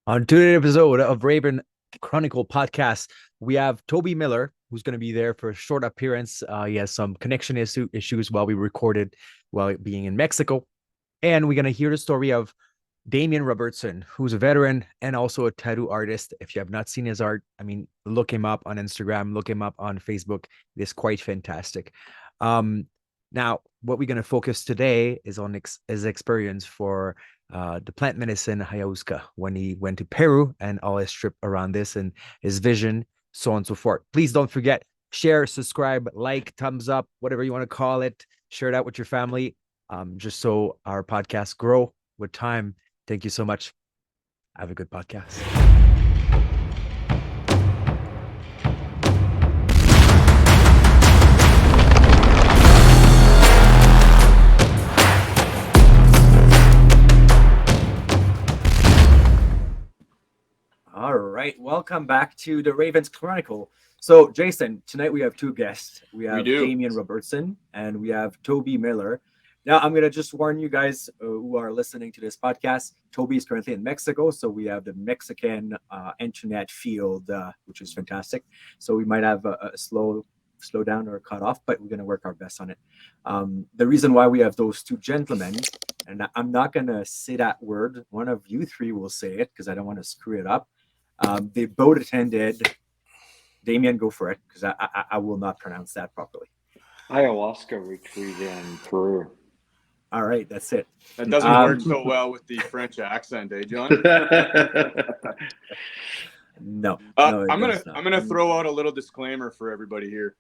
On today's episode of Raven Chronicle podcast, we have Toby Miller, who's going to be there for a short appearance. He has some connection issues while we recorded while being in Mexico. And we're going to hear the story of Damian Robertson, who's a veteran and also a tattoo artist. If you have not seen his art, I mean, look him up on Instagram, look him up on Facebook. It is quite fantastic. Um, Now, what we're going to focus today is on his experience for the plant medicine ayahuasca when he went to Peru and all his trip around this and his vision, so on and so forth. Please don't forget, share, subscribe, like, thumbs up, whatever you want to call it. Share that with your family, just so our podcasts grow with time. Thank you so much. Have a good podcast. All right, welcome back to the Ravens Chronicle. So, Jason, tonight we have two guests. We have Damian Robertson and we have Toby Miller. Now, I'm going to just warn you guys who are listening to this podcast. Toby is currently in Mexico, so we have the Mexican internet field, which is fantastic. So we might have a slow down or cut off, but we're going to work our best on it. The reason why we have those two gentlemen, and I'm not going to say that word. One of you three will say it because I don't want to screw it up. They both attended. Damian, go for it because I will not pronounce that properly. Ayahuasca retreat in Peru. All right, that's it. That doesn't work so well with the French accent, eh, John? No, I'm gonna throw out a little disclaimer for everybody here.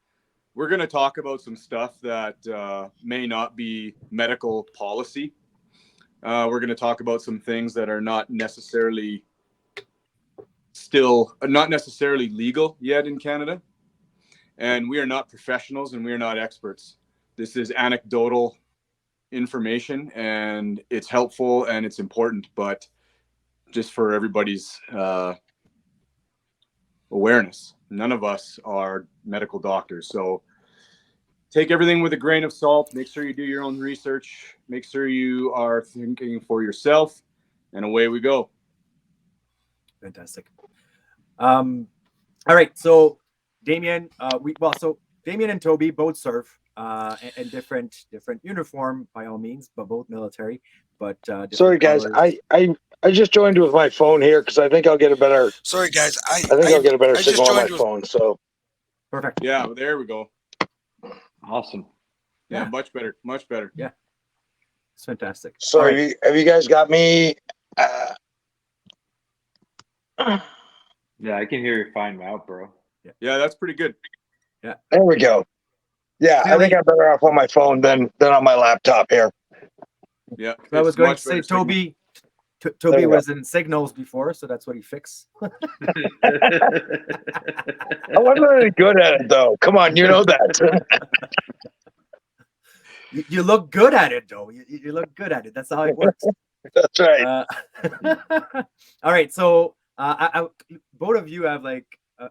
We're gonna talk about some stuff that may not be medical policy. We're gonna talk about some things that are not necessarily legal yet in Canada, and we are not professionals and we are not experts. This is anecdotal information and it's helpful and it's important, but just for everybody's awareness, none of us are medical doctors, so take everything with a grain of salt. Make sure you do your own research, make sure you are thinking for yourself, and away we go. Fantastic. All right, so Damian, Damian and Toby both serve in different uniform by all means, but both military. But sorry guys, I just joined with my phone here because I think I'll get a better. Sorry guys, I'll get a better signal on my phone. So perfect. Yeah, there we go. Awesome. Yeah, much better. Yeah, it's fantastic. So have you guys got me? Yeah, I can hear you fine now, bro. Yeah, that's pretty good. Yeah, there we go. Yeah, I think I'm better off on my phone than on my laptop here. Yeah, I was going to say Toby. Toby was in signals before, so that's what he fixed. I wasn't really good at it, though. Come on, you know that. You look good at it, though. You look good at it. That's how it works. That's right. All right, so both of you have like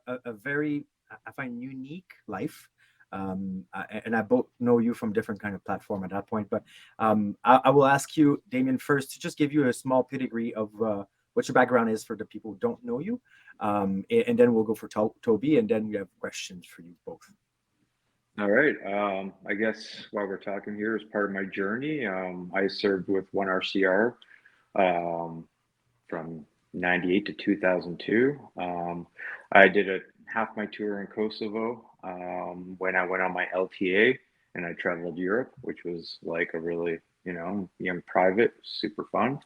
a very, I find, unique life. And I both know you from different kind of platform at that point, but I will ask you, Damian, first to just give you a small pedigree of what your background is for the people who don't know you, and then we'll go for Toby, and then we have questions for you both. All right. I guess while we're talking here, as part of my journey, I served with 1RCR from 98 to 2002. I did half my tour in Kosovo when I went on my LTA, and I traveled Europe, which was like a really, young private, super fun.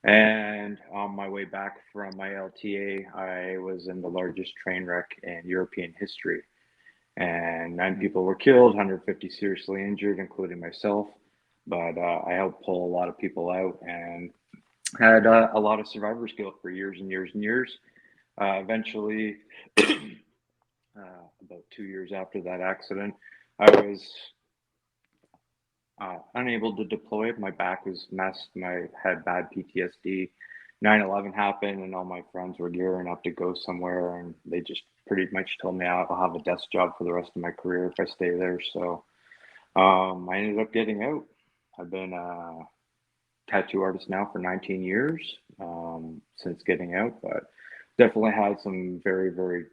And on my way back from my LTA, I was in the largest train wreck in European history. And 9 people were killed, 150 seriously injured, including myself. But I helped pull a lot of people out and had a lot of survivor's guilt for years and years and years. Eventually, about 2 years after that accident, I was unable to deploy. My back was messed. I had bad PTSD. 9/11 happened, and all my friends were gearing up to go somewhere, and they just pretty much told me I'll have a desk job for the rest of my career if I stay there. So I ended up getting out. I've been a tattoo artist now for 19 years, since getting out, but definitely had some very, very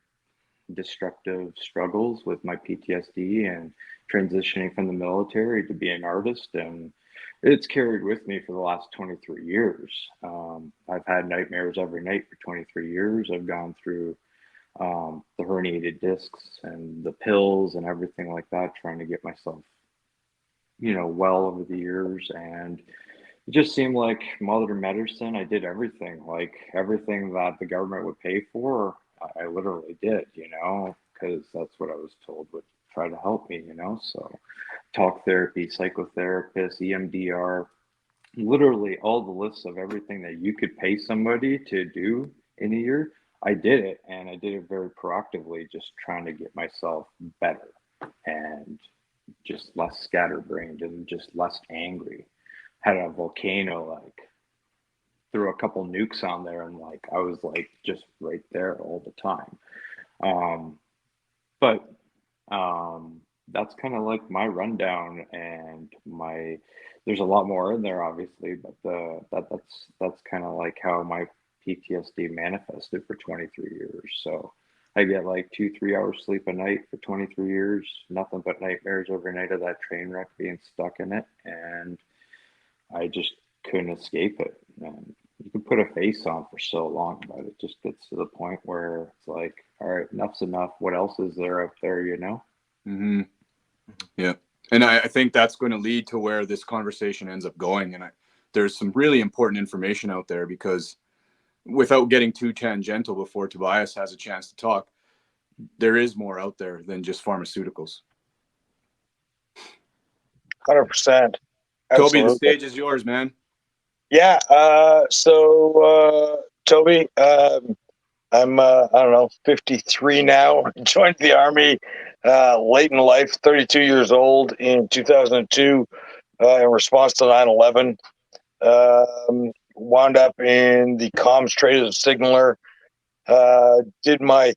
destructive struggles with my PTSD and transitioning from the military to being an artist. And it's carried with me for the last 23 years. I've had nightmares every night for 23 years. I've gone through the herniated discs and the pills and everything like that, trying to get myself, well over the years. And it just seemed like modern medicine, I did everything, like everything that the government would pay for, I literally did, because that's what I was told would try to help me, So talk therapy, psychotherapist, EMDR, literally all the lists of everything that you could pay somebody to do in a year. I did it, and I did it very proactively, just trying to get myself better and just less scatterbrained and just less angry. Had a volcano, like threw a couple nukes on there, and like I was like just right there all the time. But that's kind of like my rundown, and my there's a lot more in there, obviously, but that's kind of like how my PTSD manifested for 23 years. So I get like 2-3 hours sleep a night for 23 years, nothing but nightmares every night of that train wreck, being stuck in it, and I just couldn't escape it. And you can put a face on for so long, but it just gets to the point where it's like, all right, enough's enough. What else is there out there, Mm-hmm. Yeah. And I think that's going to lead to where this conversation ends up going. And there's some really important information out there, because without getting too tangential before Tobias has a chance to talk, there is more out there than just pharmaceuticals. 100%. Toby, the stage is yours, man. Yeah. So Toby, I'm, I don't know, 53 now. Joined the Army late in life, 32 years old in 2002 in response to 9/11. Wound up in the comms trade as a signaler. Did my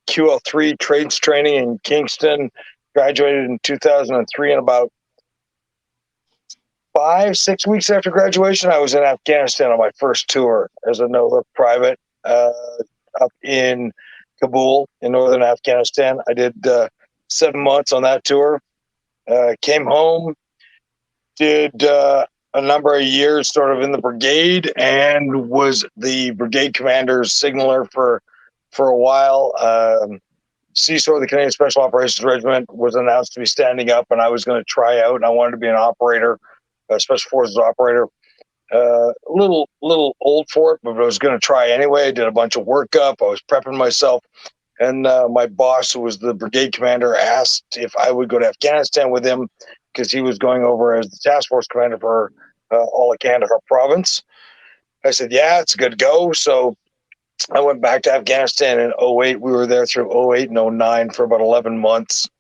QL3 trades training in Kingston. Graduated in 2003, and about 5-6 weeks after graduation, I was in Afghanistan on my first tour as a no-look private up in Kabul in northern Afghanistan. I did 7 months on that tour. Came home, did a number of years sort of in the brigade, and was the brigade commander's signaler for a while. CSOR, the Canadian Special Operations Regiment, was announced to be standing up, and I was going to try out, and I wanted to be an operator, a Special Forces operator. A little old for it, but I was going to try anyway. I did a bunch of workup. I was prepping myself, and my boss, who was the brigade commander, asked if I would go to Afghanistan with him, because he was going over as the task force commander for all of Kandahar province. I said, yeah, it's a good go. So I went back to Afghanistan in 2008. We were there through 2008 and 2009 for about 11 months.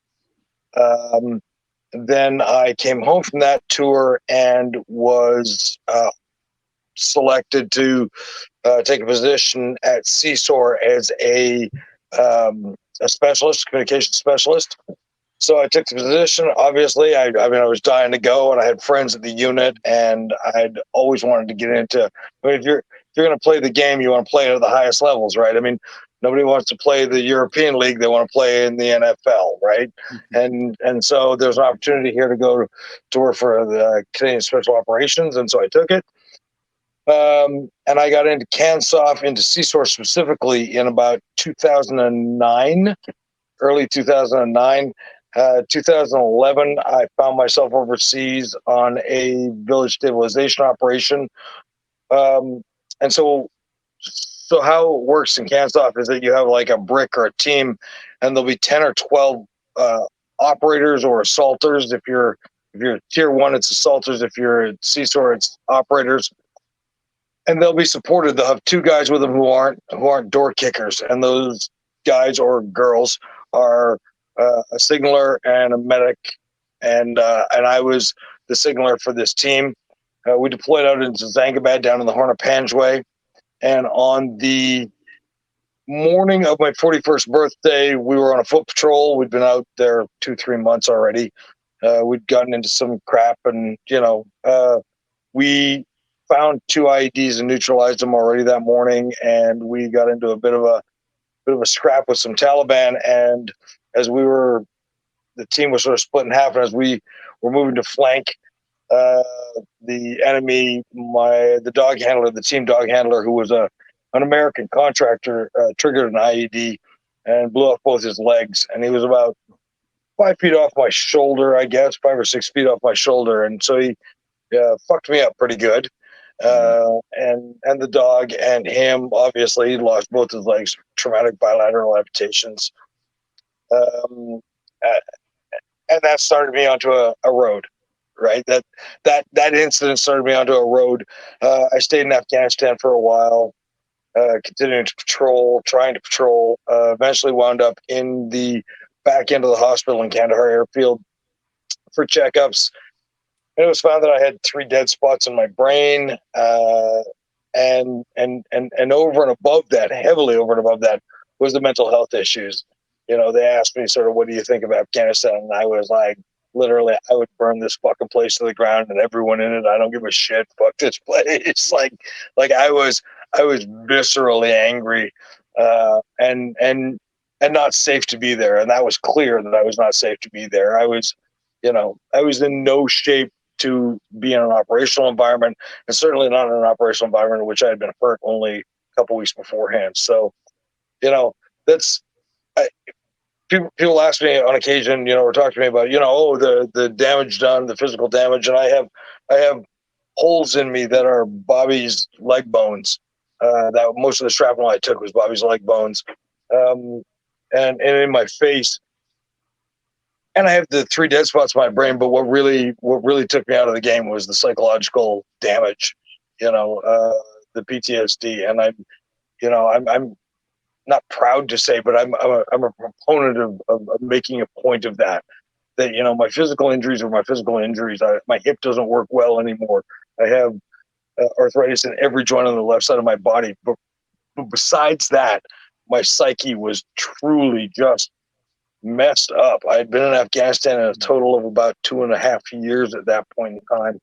Then I came home from that tour and was selected to take a position at CSOR as a specialist, communication specialist. So I took the position. Obviously, I was dying to go, and I had friends at the unit, and I'd always wanted to get into. If you're going to play the game, you want to play it at the highest levels, right? I mean, nobody wants to play the European League; they want to play in the NFL, right? Mm-hmm. And so there's an opportunity here to go to work for the Canadian Special Operations, and so I took it. And I got into CANSOF, into CSOR specifically, in about 2009, early 2009. 2011, I found myself overseas on a village stabilization operation. And so how it works in CANSOF is that you have like a brick or a team, and there'll be 10 or 12 operators or assaulters. If you're tier 1, it's assaulters. If you're at CSOR, it's operators. And they'll be supported. They'll have 2 guys with them who aren't door kickers, and those guys or girls are a signaler and a medic, and I was the signaler for this team. We deployed out into Zangabad down in the Horn of Panjway, and on the morning of my 41st birthday, we were on a foot patrol. We'd been out there 2-3 months already. We'd gotten into some crap, and we found 2 IEDs and neutralized them already that morning, and we got into a bit of a scrap with some Taliban. And as the team was sort of split in half, and as we were moving to flank the enemy, the team dog handler, who was an American contractor, triggered an IED and blew off both his legs, and he was about 5 feet off my shoulder, I guess, 5 or 6 feet off my shoulder, and so he fucked me up pretty good. And the dog and him, obviously, lost both his legs, traumatic bilateral amputations. And that started me onto a road, right? That incident started me onto a road. I stayed in Afghanistan for a while, continuing to trying to patrol. Eventually wound up in the back end of the hospital in Kandahar Airfield for checkups. And it was found that I had 3 dead spots in my brain, and over and above that, heavily over and above that, was the mental health issues. They asked me sort of, what do you think of Afghanistan? And I was like, literally, I would burn this fucking place to the ground and everyone in it. I don't give a shit. Fuck this place. like I was viscerally angry, and not safe to be there. And that was clear that I was not safe to be there. I was in no shape to be in an operational environment, and certainly not in an operational environment in which I had been hurt only a couple weeks beforehand. So, that's people ask me on occasion, or talk to me about, the damage done, the physical damage, and I have holes in me that are Bobby's leg bones. That most of the shrapnel I took was Bobby's leg bones, and in my face. And I have the 3 dead spots in my brain, but what really took me out of the game was the psychological damage, the PTSD. And I'm not proud to say, but I'm a proponent of making a point of that my physical injuries are my physical injuries. My hip doesn't work well anymore. I have arthritis in every joint on the left side of my body. But besides that, my psyche was truly just messed up. I had been in Afghanistan in a total of about 2.5 years at that point in time.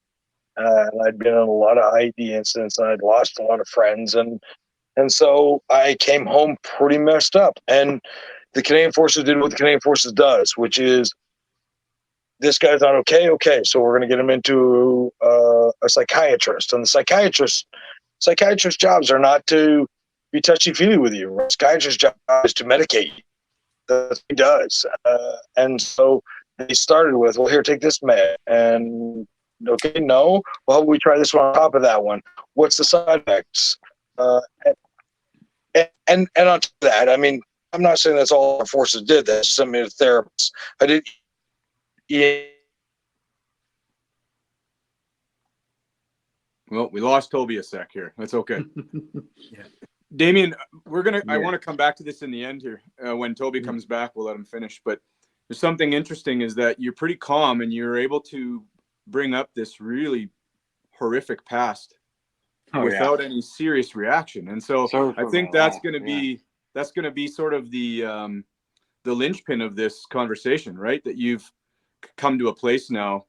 And I'd been in a lot of IED incidents, and I'd lost a lot of friends. And so I came home pretty messed up. And the Canadian Forces did what the Canadian Forces does, which is, this guy's not okay. Okay, so we're going to get him into a psychiatrist. And the psychiatrist's jobs are not to be touchy-feely with you. The psychiatrist's job is to medicate you. That's what he does. And so he started with, well, here, take this med. And, okay, no. Well, we try this one on top of that one. What's the side effects? And on top of that, I mean, I'm not saying that's all our forces did. That's just me to therapists. I did. Well, we lost Toby a sec here. That's okay. Yeah. Damian, I want to come back to this in the end here. When Toby comes back, we'll let him finish. But there's something interesting is that you're pretty calm and you're able to bring up this really horrific past without any serious reaction. And so I think that's going to be sort of the linchpin of this conversation, right? That you've come to a place now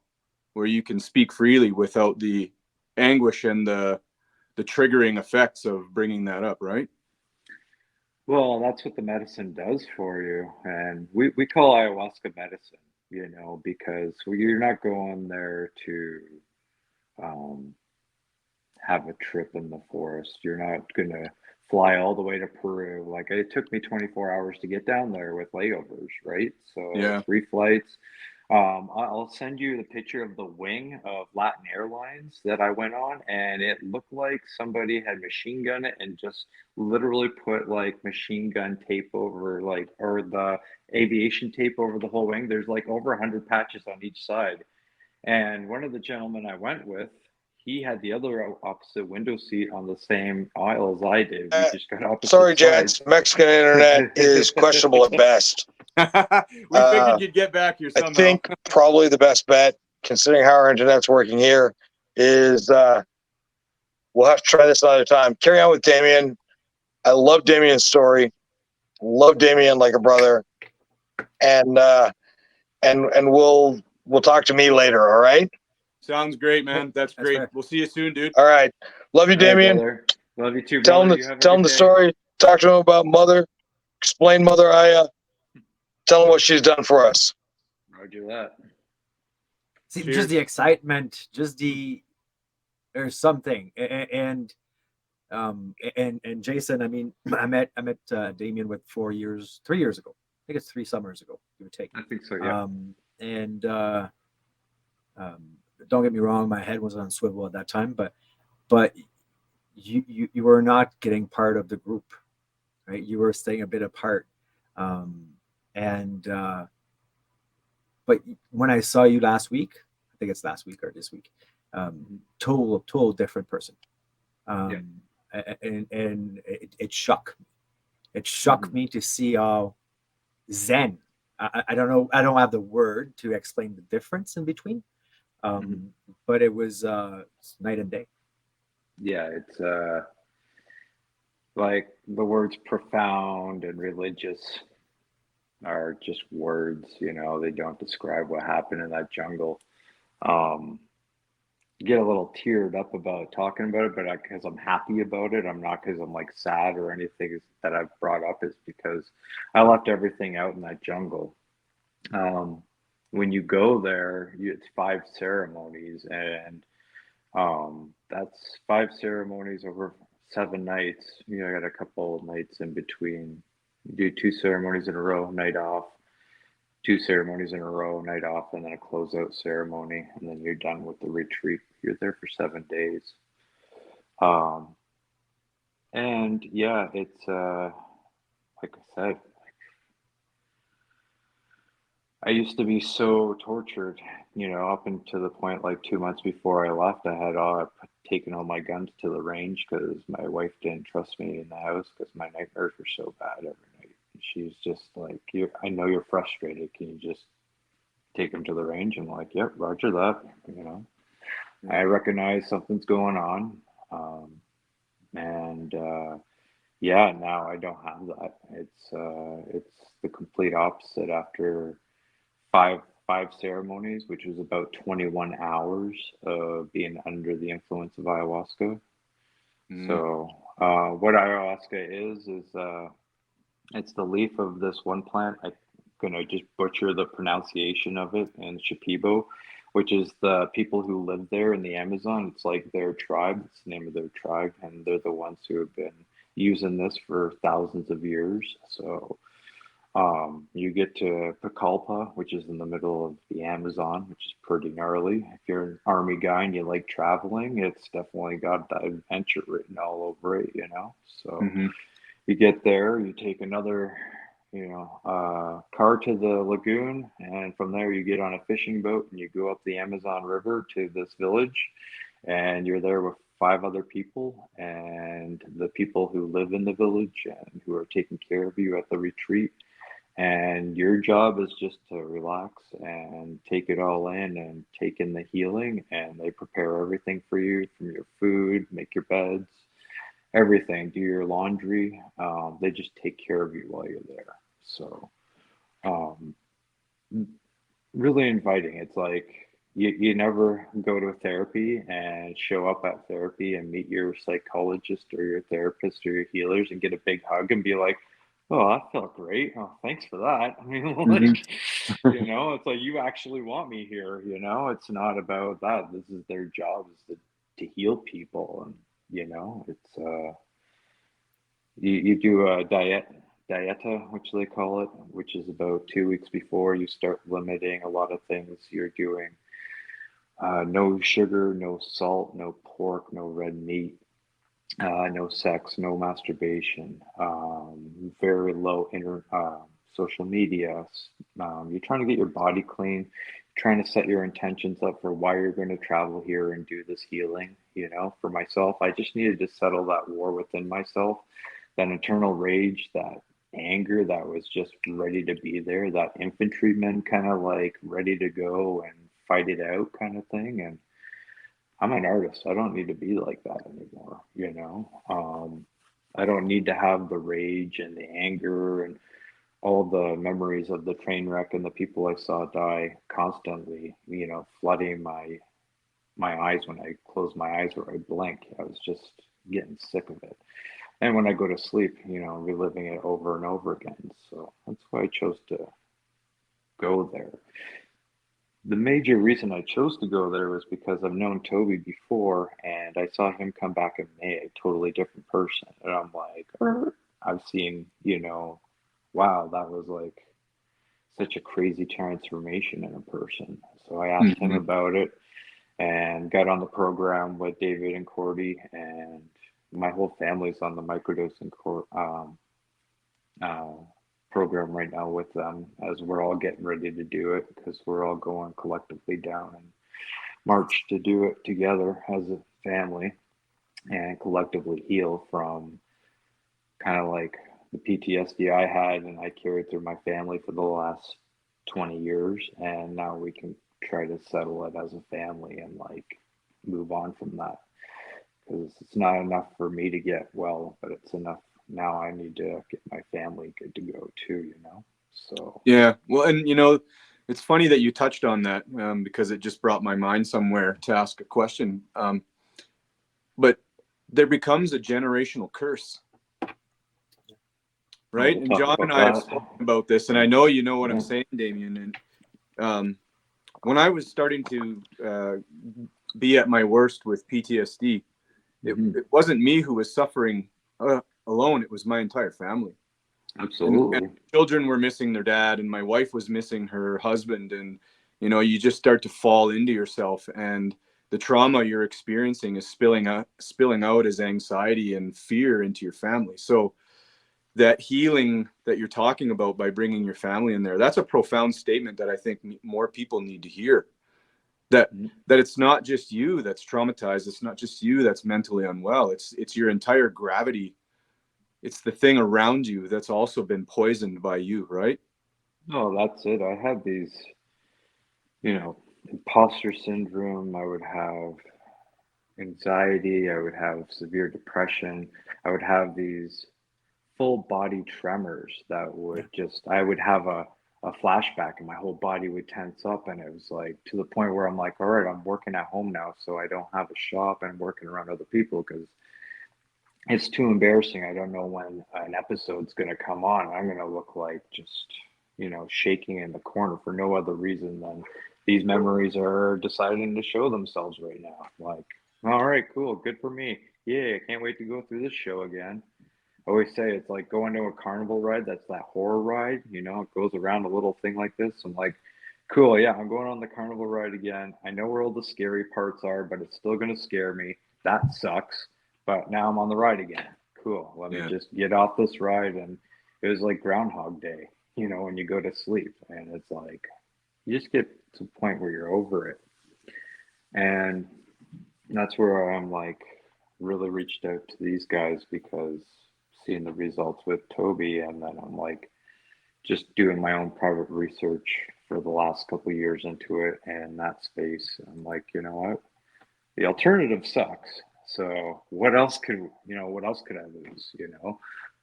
where you can speak freely without the anguish and the triggering effects of bringing that up, right? Well, that's what the medicine does for you. And we call ayahuasca medicine, because you're not going there to have a trip in the forest. You're not going to fly all the way to Peru. Like, it took me 24 hours to get down there with layovers, right? So 3 flights. I'll send you the picture of the wing of Latin Airlines that I went on, and it looked like somebody had machine gunned it and just literally put like machine gun tape over, or the aviation tape over the whole wing. There's like over 100 patches on each side. And one of the gentlemen I went with, he had the other opposite window seat on the same aisle as I did. We just got opposite Sorry, sides. gents. Mexican internet is questionable at best. We figured you'd get back here somehow. I think probably the best bet, considering how our internet's working here, is we'll have to try this another time. Carry on with Damian. I love Damian's story. Love Damian like a brother. And we'll talk to me later, all right? Sounds great, man. That's great. fair. We'll see you soon, dude. All right. Love you, All right, Damian. brother. Love you too, Tell brother. him You have a tell good him the day. story. Talk to him about Mother. Explain Mother Aya. Tell him what she's done for us. Roger that. See, Cheers. just the excitement, just there's something, and Jason. I mean, I met Damien 3 years ago. I think it's 3 summers ago. Give or take. I think so, yeah. And don't get me wrong, my head was on swivel at that time, but you were not getting part of the group, right? You were staying a bit apart, but when I saw you last week, I think it's last week or this week, total different person, and it shocked me. It shocked me to see how zen. I don't know. I don't have the word to explain the difference in between, but it was night and day. Yeah, it's like the words profound and religious are just words, you know, they don't describe what happened in that jungle. Um, get a little teared up about talking about it, but because I'm happy about it, I'm not because I'm like sad or anything that I've brought up. Is because I left everything out in that jungle. When you go there, it's 5 ceremonies, and that's 5 ceremonies over 7 nights. You know, I got a couple of nights in between. You do 2 ceremonies in a row, night off. 2 ceremonies in a row, night off, and then a closeout ceremony, and then you're done with the retreat. You're there for 7 days. And yeah, it's like I said, I used to be so tortured, you know, up until the point like 2 months before I left, I had taken all my guns to the range because my wife didn't trust me in the house because my nightmares were so bad every night. She's just like, I know you're frustrated. Can you just take them to the range? I'm like, yep, roger that. You know, I recognize something's going on. And yeah, now I don't have that. It's the complete opposite after five ceremonies, which was about 21 hours of being under the influence of ayahuasca. So what ayahuasca is it's the leaf of this one plant. I'm gonna just butcher the pronunciation of it in Shipibo, which is the people who live there in the Amazon. It's like their tribe. It's the name of their tribe, and they're the ones who have been using this for thousands of years. So you get to Pucallpa, which is in the middle of the Amazon, which is pretty gnarly. If you're an army guy and you like traveling, it's definitely got that adventure written all over it, you know. So you get there, you take another, car to the lagoon, and from there you get on a fishing boat and you go up the Amazon River to this village, and you're there with 5 other people, and the people who live in the village and who are taking care of you at the retreat. And your job is just to relax and take it all in and take in the healing. And they prepare everything for you, from your food, make your beds, everything, do your laundry. They just take care of you while you're there. So really inviting. It's like you never go to therapy and show up at therapy and meet your psychologist or your therapist or your healers and get a big hug and be like, oh, that felt great. Oh, thanks for that. I mean, like, it's like you actually want me here. It's not about that. This is their job, is to heal people. And, it's you do a dieta, which they call it, which is about 2 weeks before you start limiting a lot of things you're doing. No sugar, no salt, no pork, no red meat. No sex, no masturbation, very low social media. You're trying to get your body clean, trying to set your intentions up for why you're going to travel here and do this healing. For myself, I just needed to settle that war within myself, that internal rage, that anger that was just ready to be there, that infantryman kind of like ready to go and fight it out kind of thing. And I'm an artist. I don't need to be like that anymore. I don't need to have the rage and the anger and all the memories of the train wreck and the people I saw die constantly, flooding my my eyes, when I closed my eyes or I blink, I was just getting sick of it. And when I go to sleep, reliving it over and over again. So that's why I chose to go there. The major reason I chose to go there was because I've known Toby before, and I saw him come back in May, a totally different person. And I'm like, I've seen, wow, that was like such a crazy transformation in a person. So I asked him about it and got on the program with David and Cordy, and my whole family's on the microdosing program right now with them, as we're all getting ready to do it, because we're all going collectively down and march to do it together as a family and collectively heal from kind of like the PTSD I had and I carried through my family for the last 20 years. And now we can try to settle it as a family and like move on from that, because it's not enough for me to get well, but it's enough. Now I need to get my family good to go too, So Yeah, well, and it's funny that you touched on that, because it just brought my mind somewhere to ask a question. But there becomes a generational curse, right? we'll And talk Jon about and I have that. spoken about this, and I know you know what I'm Yeah. saying, Damian. And when I was starting to be at my worst with PTSD, it wasn't me who was suffering alone. It was my entire family. Absolutely. And children were missing their dad, and my wife was missing her husband. And, you just start to fall into yourself, and the trauma you're experiencing is spilling out as anxiety and fear into your family. So that healing that you're talking about by bringing your family in there, that's a profound statement that I think more people need to hear. That it's not just you that's traumatized. It's not just you that's mentally unwell. It's your entire gravity. It's the thing around you that's also been poisoned by you, right? No, that's it. I had these, imposter syndrome. I would have anxiety. I would have severe depression. I would have these full body tremors that would I would have a flashback and my whole body would tense up. And it was like to the point where I'm like, all right, I'm working at home now. So I don't have a shop and working around other people because it's too embarrassing. I don't know when an episode's going to come on. I'm going to look like just, shaking in the corner for no other reason than these memories are deciding to show themselves right now. Like, all right, cool. Good for me. Yeah, I can't wait to go through this show again. I always say it's like going to a carnival ride. That's that horror ride. It goes around a little thing like this. I'm like, cool. Yeah, I'm going on the carnival ride again. I know where all the scary parts are, but it's still going to scare me. That sucks. But now I'm on the ride again. Cool. Let me just get off this ride. And it was like Groundhog Day, when you go to sleep. And it's like, you just get to the point where you're over it. And that's where I'm like, really reached out to these guys because seeing the results with Toby, and then I'm like just doing my own private research for the last couple of years into it and that space. I'm like, you know what? The alternative sucks. So what else could I lose?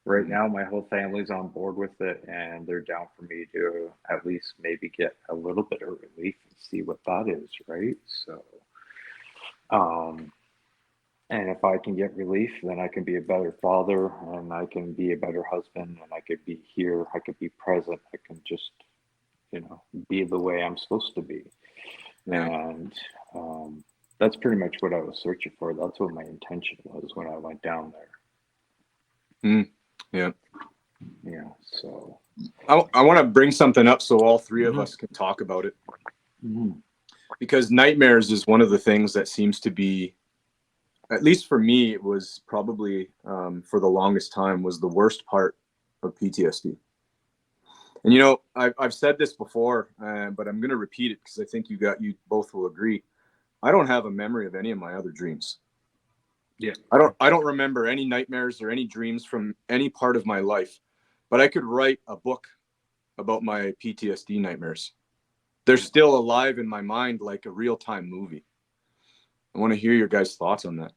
Right now my whole family's on board with it and they're down for me to at least maybe get a little bit of relief and see what that is, right? So and if I can get relief, then I can be a better father and I can be a better husband and I could be here. I could be present. I can just, be the way I'm supposed to be. Yeah. And that's pretty much what I was searching for. That's what my intention was when I went down there. Yeah. Yeah. So I want to bring something up so all three of us can talk about it. Because nightmares is one of the things that seems to be, at least for me, it was probably for the longest time was the worst part of PTSD. And I've said this before, but I'm going to repeat it because I think you both will agree. I don't have a memory of any of my other dreams. yeah, I don't remember any nightmares or any dreams from any part of my life, but I could write a book about my PTSD nightmares. They're still alive in my mind like a real-time movie. I want to hear your guys' thoughts on that.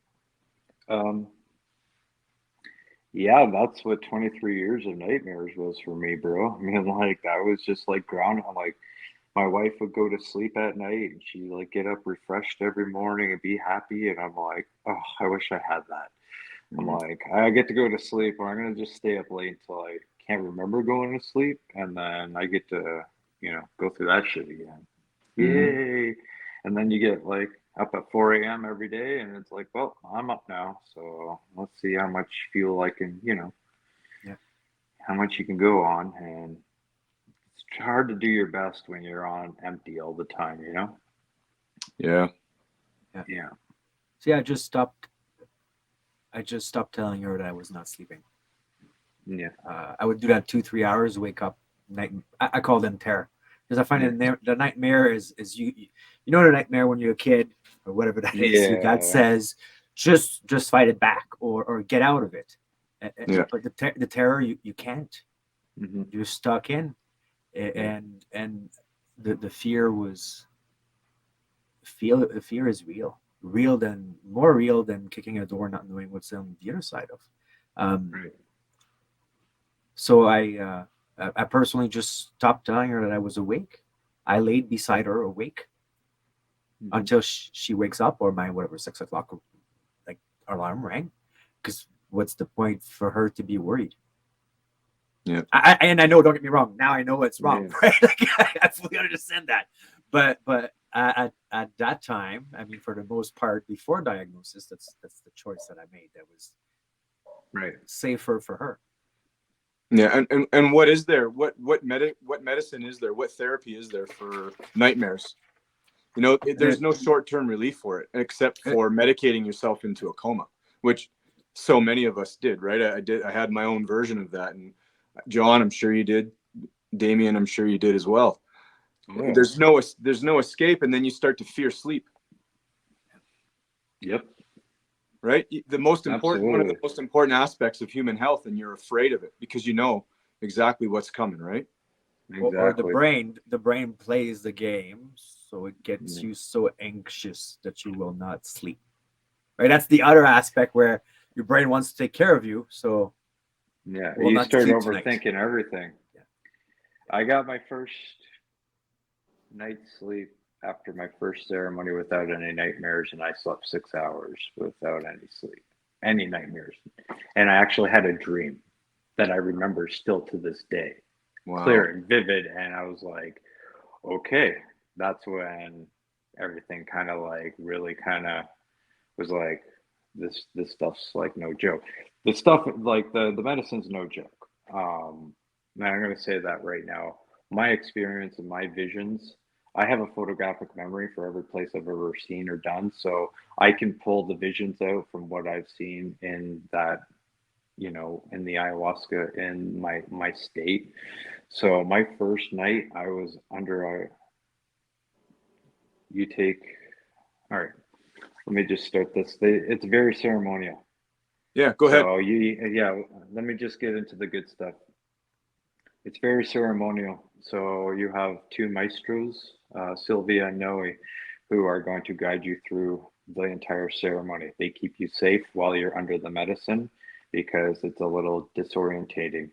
Yeah, that's what 23 years of nightmares was for me, bro. I mean, like that was just like ground. I'm like, my wife would go to sleep at night and she'd like get up refreshed every morning and be happy. And I'm like, oh, I wish I had that. I'm Mhm. like, I get to go to sleep, or I'm gonna just stay up late until I can't remember going to sleep, and then I get to, go through that shit again. Mhm. Yay! And then you get like up at 4 a.m. every day, and it's like, well, I'm up now, so let's see how much fuel I can, Yeah. how much you can go on, and it's hard to do your best when you're on empty all the time, Yeah. Yeah. So yeah, I just stopped telling her that I was not sleeping. Yeah. I would do that 2-3 hours, wake up. I call them terror, because I find the nightmare is you know the nightmare when you're a kid or whatever that is. Your dad Yeah. says just fight it back or get out of it. Yeah. But the terror you can't. Hmm. You're stuck in, and the fear was the fear is more real than kicking a door, not knowing what's on the other side of. Right. So I personally just stopped telling her that I was awake. I laid beside her awake Mhm. until she wakes up, or my whatever 6 o'clock like alarm rang. Because what's the point for her to be worried? Yeah. And I know, don't get me wrong. Now I know it's wrong, Yeah. right? Like, I fully understand that. But at that time, I mean, for the most part, before diagnosis, that's the choice that I made. That was Right. safer for her. Yeah. And what is there? What medicine is there? What therapy is there for nightmares? There's no short-term relief for it, except for medicating yourself into a coma, which so many of us did, right? I had my own version of that. And John, I'm sure you did. Damian, I'm sure you did as well. Yeah. There's no escape, and then you start to fear sleep. Yep. Right? One of the Absolutely. most important aspects of human health, and you're afraid of it because you know exactly what's coming, right? Or Exactly. the brain plays the game, so it gets Yeah. you so anxious that you will not sleep. Right? That's the other aspect where your brain wants to take care of you, so Yeah. will You not start sleep tonight. overthinking everything. Yeah. I got my first night's sleep after my first ceremony without any nightmares, and I slept 6 hours without any sleep, any nightmares. And I actually had a dream that I remember still to this day, Wow. clear and vivid. And I was like, okay, that's when everything kind of like really kind of was like, this stuff's like no joke. The stuff like the medicine's no joke. And I'm gonna say that right now. My experience and my visions, I have a photographic memory for every place I've ever seen or done. So I can pull the visions out from what I've seen in that, in the ayahuasca in my state. So my first night I was under a you take all right, let me just start this. It's very ceremonial. Yeah, go ahead. So yeah, let me just get into the good stuff. It's very ceremonial. So you have two maestros, Sylvia and Noe, who are going to guide you through the entire ceremony. They keep you safe while you're under the medicine because it's a little disorientating.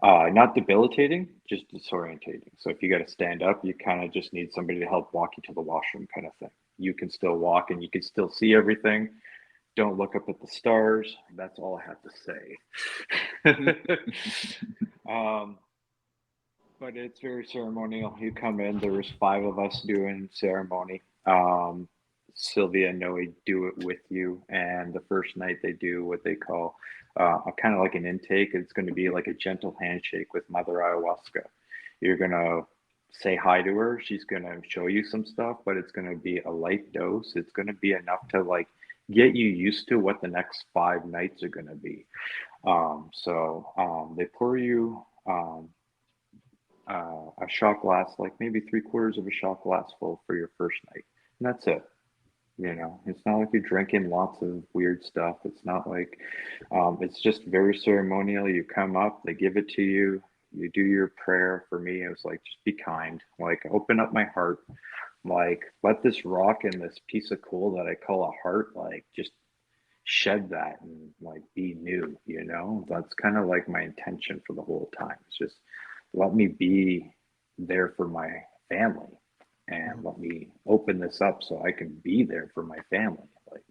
Not debilitating, just disorientating. So if you got to stand up, you kind of just need somebody to help walk you to the washroom, kind of thing. You can still walk and you can still see everything. Don't look up at the stars. That's all I have to say. um, but it's very ceremonial. You come in. There was five of us doing ceremony. Sylvia and Noe do it with you, and the first night they do what they call a kind of like an intake. It's going to be like a gentle handshake with Mother Ayahuasca. You're gonna say hi to her. She's gonna show you some stuff, but it's gonna be a light dose. It's gonna be enough to like get you used to what the next 5 nights are gonna be. They pour you a shot glass, like maybe 3/4 of a shot glass full for your first night, and that's it. It's not like you're drinking lots of weird stuff. It's not like, it's just very ceremonial. You come up, they give it to you, you do your prayer. For me, it was like, just be kind, like, open up my heart, like, let this rock and this piece of coal that I call a heart, like, just shed that and like be new. That's kind of like my intention for the whole time. It's just let me be there for my family, and let me open this up so I can be there for my family. Like,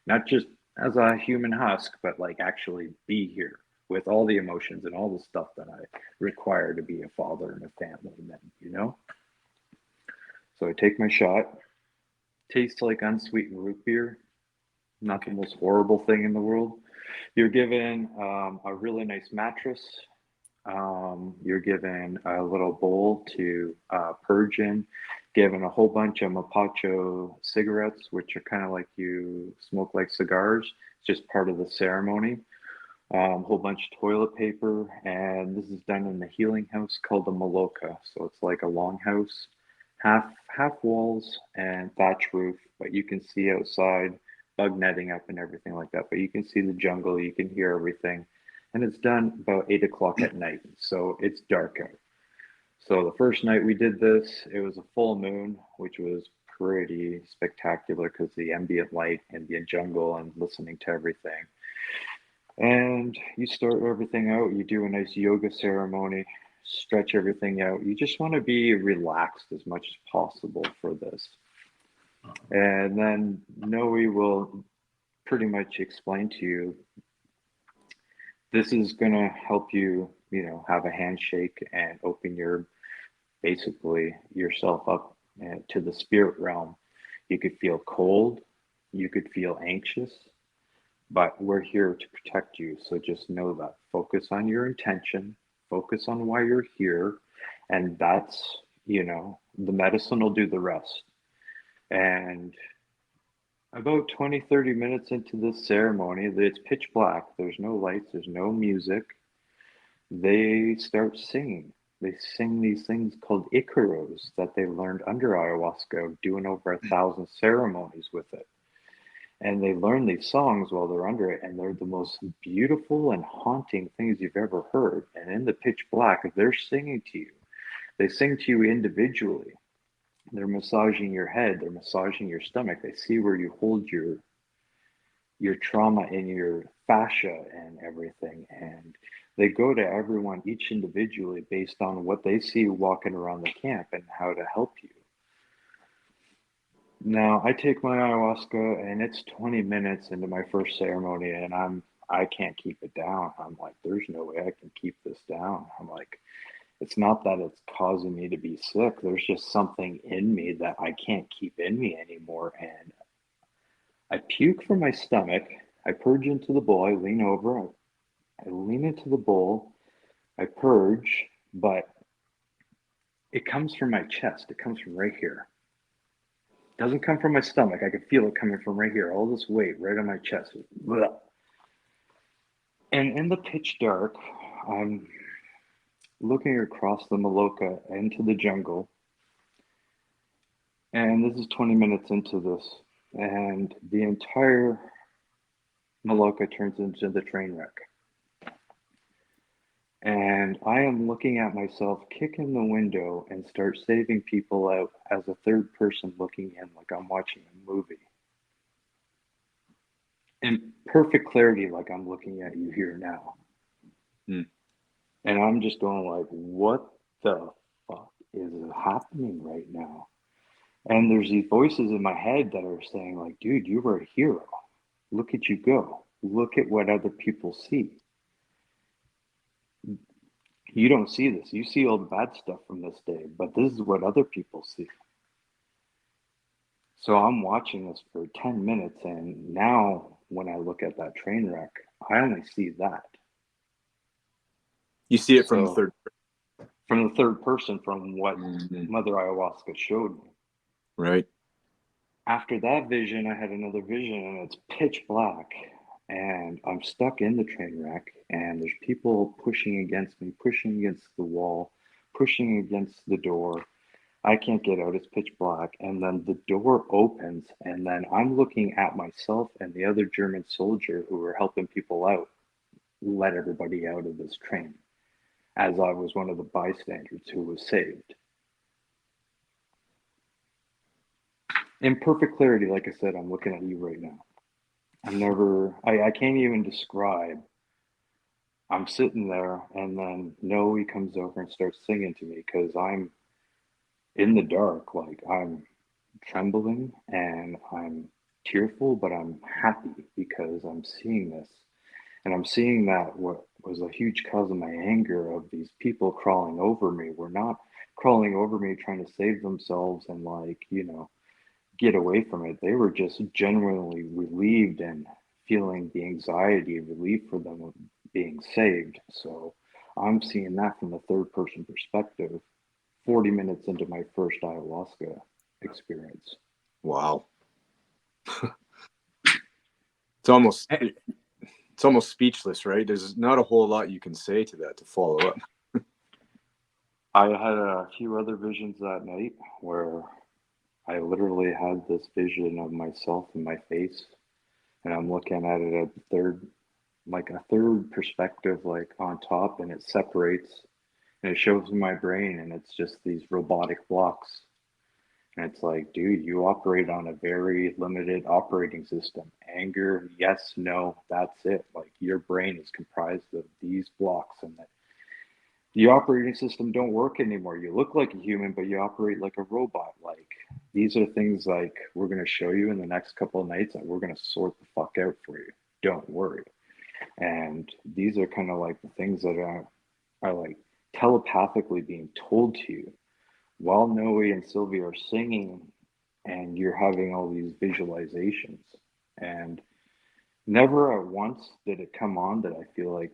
not just as a human husk, but like actually be here with all the emotions and all the stuff that I require to be a father and a family man, you know? So I take my shot. Tastes like unsweetened root beer. Not the most horrible thing in the world. You're given a really nice mattress. You're given a little bowl to purge in, given a whole bunch of mapacho cigarettes, which are kind of like you smoke like cigars. It's just part of the ceremony. Whole bunch of toilet paper, and this is done in the healing house called the Maloka. So it's like a longhouse, half walls and thatch roof, but you can see outside, bug netting up and everything like that. But you can see the jungle, you can hear everything, and it's done about 8 o'clock at night, so it's dark out. So the first night we did this, it was a full moon, which was pretty spectacular because the ambient light and the jungle and listening to everything. And you start everything out, you do a nice yoga ceremony, stretch everything out. You just want to be relaxed as much as possible for this. And then Noe will pretty much explain to you, this is going to help you, you know, have a handshake and open your, basically yourself up to the spirit realm. You could feel cold, you could feel anxious, but we're here to protect you. So just know that. Focus on your intention, focus on why you're here, and that's, you know, the medicine will do the rest. And about 20, 30 minutes into this ceremony, it's pitch black. There's no lights, there's no music. They start singing. They sing these things called icaros that they learned under ayahuasca, doing over 1,000 ceremonies with it. And they learn these songs while they're under it, and they're the most beautiful and haunting things you've ever heard. And in the pitch black, they're singing to you. They sing to you individually. They're massaging your head, they're massaging your stomach. They see where you hold your trauma in your fascia and everything. And they go to everyone, each individually, based on what they see walking around the camp and how to help you. Now, I take my ayahuasca and it's 20 minutes into my first ceremony, and I can't keep it down. I'm like, there's no way I can keep this down. I'm like, it's not that it's causing me to be sick. There's just something in me that I can't keep in me anymore. And I puke from my stomach. I purge into the bowl. I lean over. I lean into the bowl. I purge, but it comes from my chest. It comes from right here. Doesn't come from my stomach. I can feel it coming from right here. All this weight right on my chest. Blah. And in the pitch dark, I'm looking across the Maloka into the jungle. And this is 20 minutes into this. And the entire Maloka turns into the train wreck. And I am looking at myself, kick in the window, and start saving people out as a third person looking in like I'm watching a movie. In perfect clarity, like I'm looking at you here now. And I'm just going like, what the fuck is happening right now? And there's these voices in my head that are saying like, dude, you were a hero. Look at you go. Look at what other people see. You don't see this. You see all the bad stuff from this day, but this is what other people see. So I'm watching this for 10 minutes, and now when I look at that train wreck, I only see that. You see it from the third. From the third person, from what Mother Ayahuasca showed me. Right. After that vision, I had another vision, and it's pitch black. And I'm stuck in the train wreck, and there's people pushing against me, pushing against the wall, pushing against the door. I can't get out, it's pitch black. And then the door opens, and then I'm looking at myself and the other German soldier who were helping people out, let everybody out of this train, as I was one of the bystanders who was saved. In perfect clarity, like I said, I'm looking at you right now. I can't even describe. I'm sitting there, and then Noe comes over and starts singing to me because I'm in the dark, like I'm trembling and I'm tearful, but I'm happy because I'm seeing this. And I'm seeing that what was a huge cause of my anger of these people crawling over me were not crawling over me trying to save themselves and, like, get away from it. They were just genuinely relieved and feeling the anxiety and relief for them of being saved. So I'm seeing that from the third person perspective 40 minutes into my first ayahuasca experience. Wow. It's almost speechless, right? There's not a whole lot you can say to that to follow up. I had a few other visions that night where I literally had this vision of myself in my face, and I'm looking at it at a third perspective, like on top, and it separates and it shows in my brain, and it's just these robotic blocks. And it's like, dude, you operate on a very limited operating system. Anger, yes, no, that's it. Like your brain is comprised of these blocks, and that the operating system don't work anymore. You look like a human, but you operate like a robot. Like these are things like we're going to show you in the next couple of nights that we're going to sort the fuck out for you. Don't worry. And these are kind of like the things that are like telepathically being told to you while Noe and Sylvia are singing, and you're having all these visualizations. And never at once did it come on that I feel like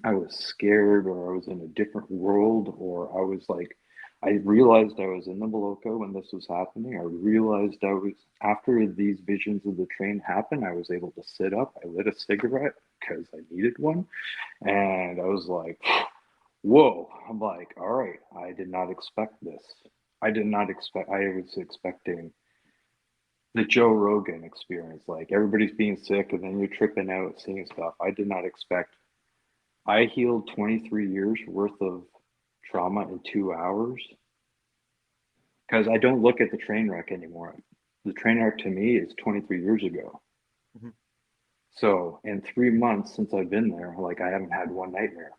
I was scared or I was in a different world, or I was like, I realized I was in the Maloka when this was happening. I realized I was, after these visions of the train happened, I was able to sit up. I lit a cigarette because I needed one. And I was like, whoa. I'm like, all right, I did not expect this. I was expecting the Joe Rogan experience. Like everybody's being sick and then you're tripping out seeing stuff. I did not expect. I healed 23 years worth of trauma in 2 hours because I don't look at the train wreck anymore. The train wreck to me is 23 years ago. Mm-hmm. So in 3 months since I've been there, like I haven't had one nightmare.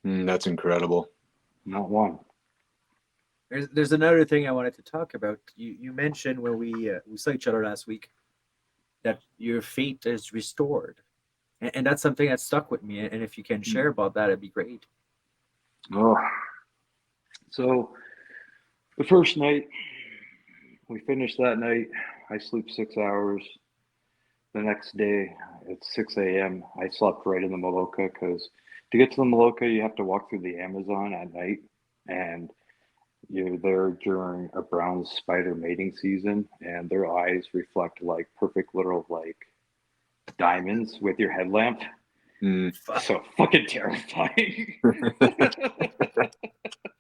That's incredible. Not one. There's another thing I wanted to talk about. You mentioned when we saw each other last week that your faith is restored, and that's something that stuck with me. And if you can share about that, it'd be great. Oh, so the first night we finished that night. I sleep 6 hours. The next day at 6 a.m., I slept right in the Maloka because to get to the Maloka, you have to walk through the Amazon at night, and you're there during a brown spider mating season, and their eyes reflect like perfect little like diamonds with your headlamp. So fucking terrifying.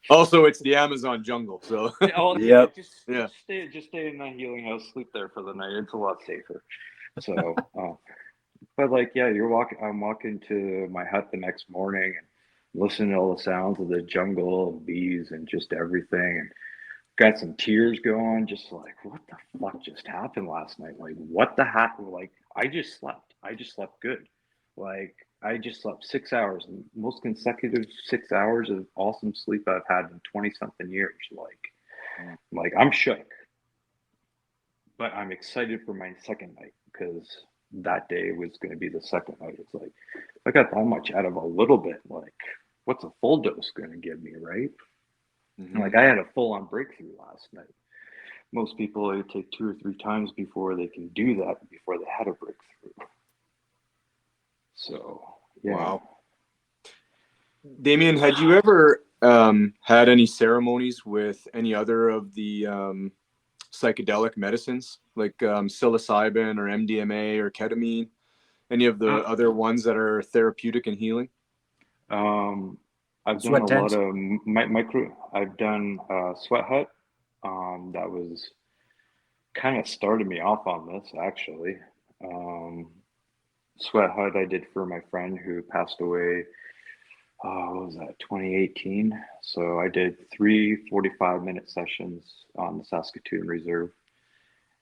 Also, it's the Amazon jungle, so Yep. Just stay in that healing house, sleep there for the night. It's a lot safer. So, but like, yeah, I'm walking to my hut the next morning and listening to all the sounds of the jungle and bees and just everything, and got some tears going, just like, what the fuck just happened last night? Like, what the heck? Like, I just slept. I just slept good. Like, I just slept 6 hours, the most consecutive 6 hours of awesome sleep I've had in 20 something years. Like I'm shook, but I'm excited for my second night because that day was going to be the second night. It's like, I got that much out of a little bit. Like, what's a full dose going to give me, right? Mm-hmm. Like, I had a full on breakthrough last night. Most people, it take 2 or 3 times before they can do that, before they had a breakthrough. So, yeah. Wow. Damian, had you ever had any ceremonies with any other of the psychedelic medicines, like psilocybin or MDMA or ketamine? Any of the other ones that are therapeutic and healing? I've done a lot of micro. I've done Sweat Hut. That was kind of started me off on this, actually. Sweat Hut I did for my friend who passed away. What was that, 2018? So I did 3 45-minute sessions on the Saskatoon Reserve.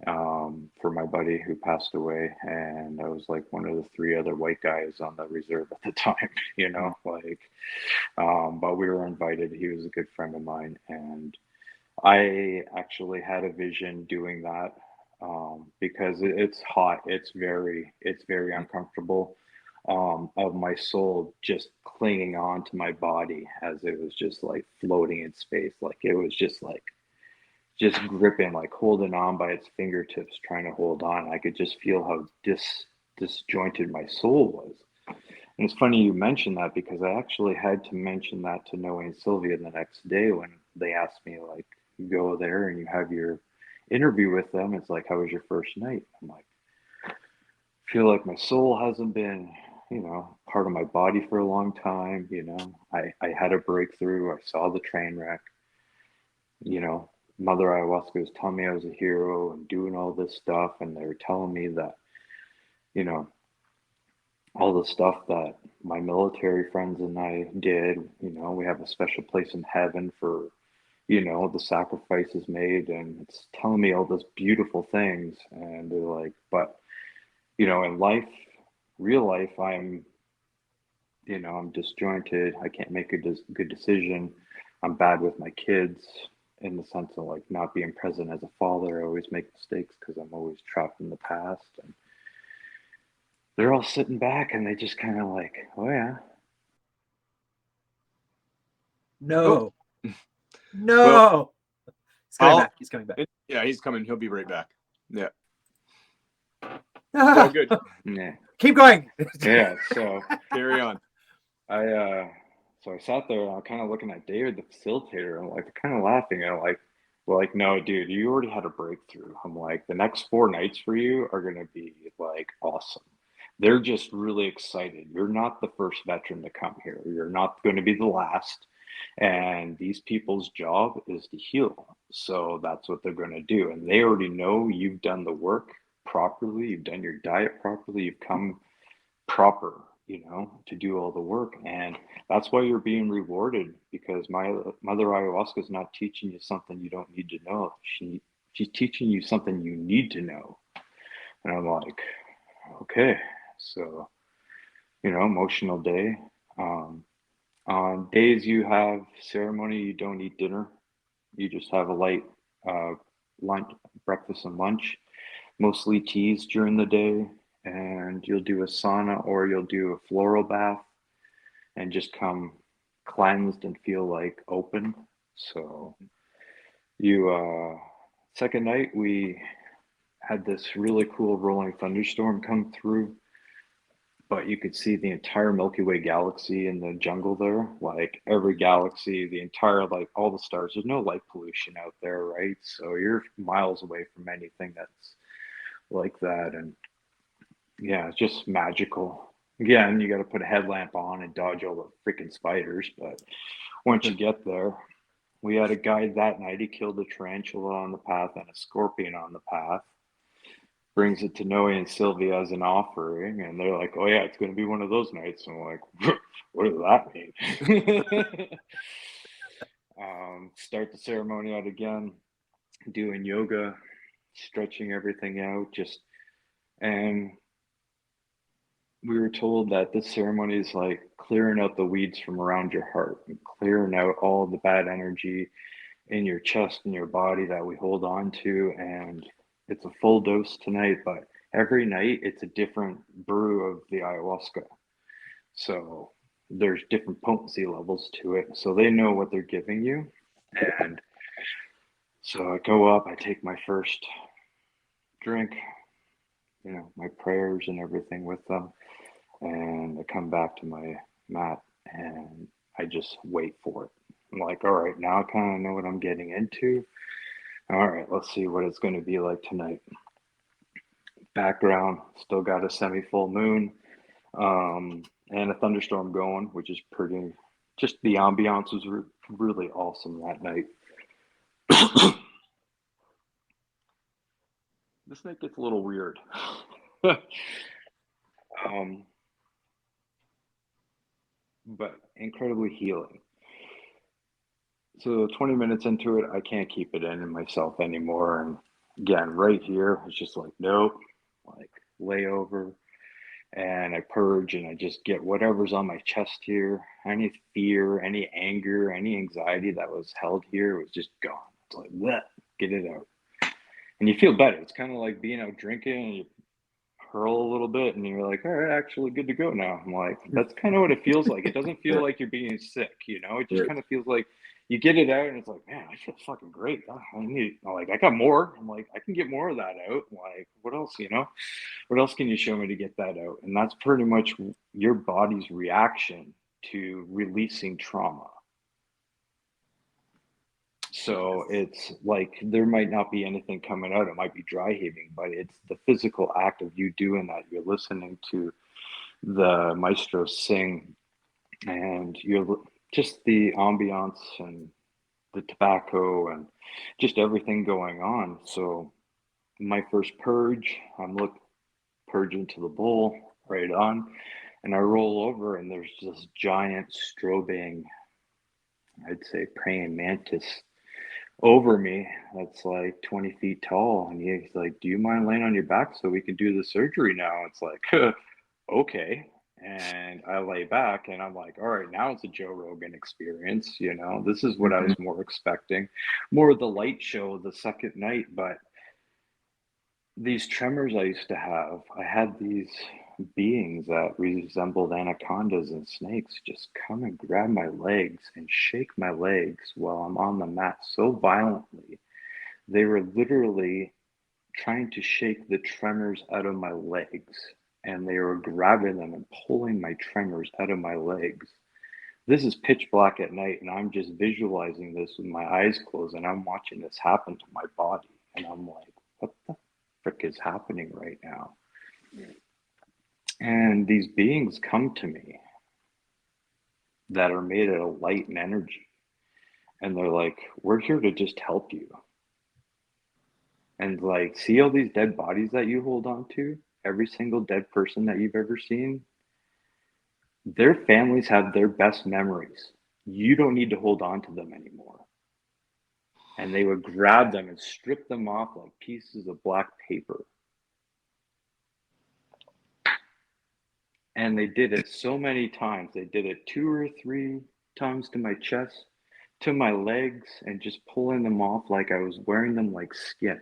for my buddy who passed away, and I was like one of the three other white guys on the reserve at the time, you know, like, but we were invited. He was a good friend of mine, and I actually had a vision doing that, because it's hot. It's very uncomfortable, of my soul just clinging on to my body as it was just like floating in space. Like it was just like just gripping, like holding on by its fingertips, trying to hold on. I could just feel how disjointed my soul was. And it's funny you mentioned that, because I actually had to mention that to Noe and Sylvia the next day when they asked me, like, you go there and you have your interview with them. It's like, how was your first night? I'm like, I feel like my soul hasn't been, part of my body for a long time. I had a breakthrough. I saw the train wreck. you know, Mother Ayahuasca was telling me I was a hero and doing all this stuff, and they were telling me that, you know, all the stuff that my military friends and I did, we have a special place in heaven for, the sacrifices made, and it's telling me all those beautiful things. And they're like, but, in life, real life, I'm disjointed. I can't make a good decision. I'm bad with my kids in the sense of like not being present as a father. I always make mistakes because I'm always trapped in the past. And they're all sitting back and they just kind of like, oh yeah. No. Well, No. He's coming I'll, back. He's coming back. yeah, he's coming. He'll be right back. Yeah. Ah, Oh, good. Yeah. keep going. Yeah. So Carry on. so I sat there and I'm kind of looking at David, the facilitator, and like kind of laughing. And I'm like, well, like, no, dude, you already had a breakthrough. I'm like, the next 4 nights for you are gonna be like awesome. They're just really excited. You're not the first veteran to come here. You're not going to be the last. And these people's job is to heal. So that's what they're going to do. And they already know you've done the work properly, you've done your diet properly, you've come proper, to do all the work. And that's why you're being rewarded, because my mother ayahuasca is not teaching you something you don't need to know. She's teaching you something you need to know. And I'm like, okay. So, emotional day. On days you have ceremony, you don't eat dinner. You just have a light uh, lunch, breakfast and lunch, mostly teas during the day. And you'll do a sauna or you'll do a floral bath and just come cleansed and feel like open. So second night, we had this really cool rolling thunderstorm come through, but you could see the entire Milky Way galaxy in the jungle there, like every galaxy, the entire, like all the stars. There's no light pollution out there, right? So you're miles away from anything that's like that. And yeah, it's just magical. Again, you got to put a headlamp on and dodge all the freaking spiders. But once you get there, we had a guide that night. He killed a tarantula on the path and a scorpion on the path. Brings it to Noe and Sylvia as an offering, and they're like, "Oh yeah, it's going to be one of those nights." I'm like, "What does that mean?" Start the ceremony out again, doing yoga, stretching everything out, and we were told that this ceremony is like clearing out the weeds from around your heart and clearing out all the bad energy in your chest and your body that we hold on to. And it's a full dose tonight, but every night it's a different brew of the ayahuasca. So there's different potency levels to it. So they know what they're giving you. And so I go up, I take my first drink, my prayers and everything with them. And I come back to my mat and I just wait for it. I'm like, all right, now I kind of know what I'm getting into. All right, let's see what it's going to be like tonight. Background, still got a semi-full moon, and a thunderstorm going, which is pretty, just the ambiance was really awesome that night. This night gets a little weird. But incredibly healing. So 20 minutes into it, I can't keep it in myself anymore. And again, right here, it's just like, nope, like lay over and I purge and I just get whatever's on my chest here. Any fear, any anger, any anxiety that was held here was just gone. It's like, bleh, get it out. And you feel better. It's kind of like being out drinking and you hurl a little bit and you're like, all right, actually good to go now. I'm like, that's kind of what it feels like. It doesn't feel like you're being sick, you know? It just Right. kind of feels like you get it out and it's like, man, I feel fucking great. I got more. I'm like, I can get more of that out. Like, what else, you know? What else can you show me to get that out? And that's pretty much your body's reaction to releasing trauma. So it's like there might not be anything coming out. It might be dry heaving, but it's the physical act of you doing that. You're listening to the maestro sing, and you're just the ambiance and the tobacco and just everything going on. So my first purge, purge into the bowl, right on, and I roll over, and there's this giant strobing, I'd say praying mantis over me that's like 20 feet tall, and he's like, do you mind laying on your back so we can do the surgery now? It's like, okay. And I lay back and I'm like, all right, now it's a Joe Rogan experience, you know. This is what I was more expecting, more of the light show the second night. But these tremors I used to have, I had these beings that resembled anacondas and snakes just come and grab my legs and shake my legs while I'm on the mat so violently. They were literally trying to shake the tremors out of my legs, and they were grabbing them and pulling my tremors out of my legs. This is pitch black at night, and I'm just visualizing this with my eyes closed, and I'm watching this happen to my body. And I'm like, what the frick is happening right now? And these beings come to me that are made out of light and energy. And they're like, we're here to just help you. And like, see all these dead bodies that you hold on to? Every single dead person that you've ever seen? Their families have their best memories. You don't need to hold on to them anymore. And they would grab them and strip them off like pieces of black paper. And they did it so many times. They did it 2 or 3 times to my chest, to my legs, and just pulling them off like I was wearing them like skin.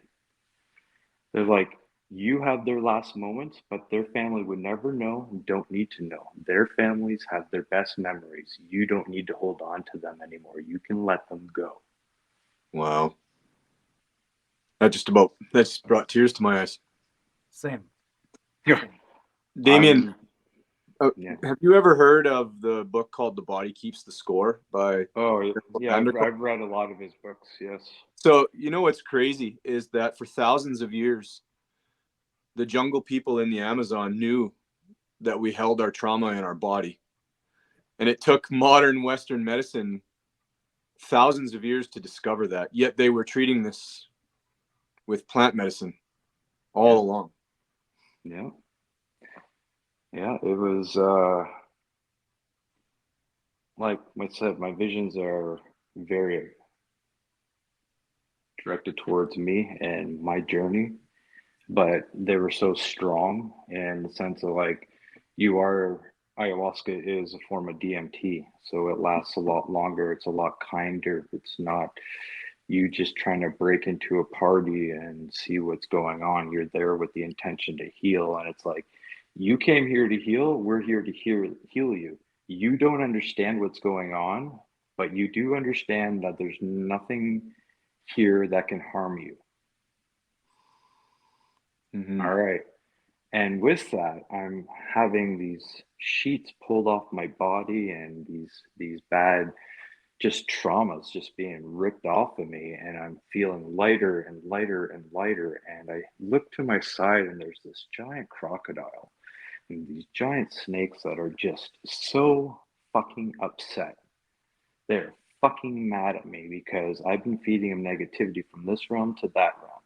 They're like, you have their last moments, but their family would never know and don't need to know. Their families have their best memories. You don't need to hold on to them anymore. You can let them go. Wow. That just brought tears to my eyes. Same. Damian, Yeah. have you ever heard of the book called The Body Keeps the Score by Oh, yeah, I've read a lot of his books, yes. So, you know what's crazy is that for thousands of years, the jungle people in the Amazon knew that we held our trauma in our body. And it took modern Western medicine thousands of years to discover that. Yet they were treating this with plant medicine all along. Yeah. Yeah, it was like I said, my visions are very directed towards me and my journey, but they were so strong in the sense of like ayahuasca is a form of DMT, so it lasts a lot longer, it's a lot kinder. It's not you just trying to break into a party and see what's going on. You're there with the intention to heal, and it's like, you came here to heal, we're here to heal you. You don't understand what's going on, but you do understand that there's nothing here that can harm you. All right. And with that, I'm having these sheets pulled off my body and these bad just traumas just being ripped off of me, and I'm feeling lighter and lighter and lighter. And I look to my side and there's this giant crocodile and these giant snakes that are just so fucking upset. They're fucking mad at me because I've been feeding them negativity from this realm to that realm.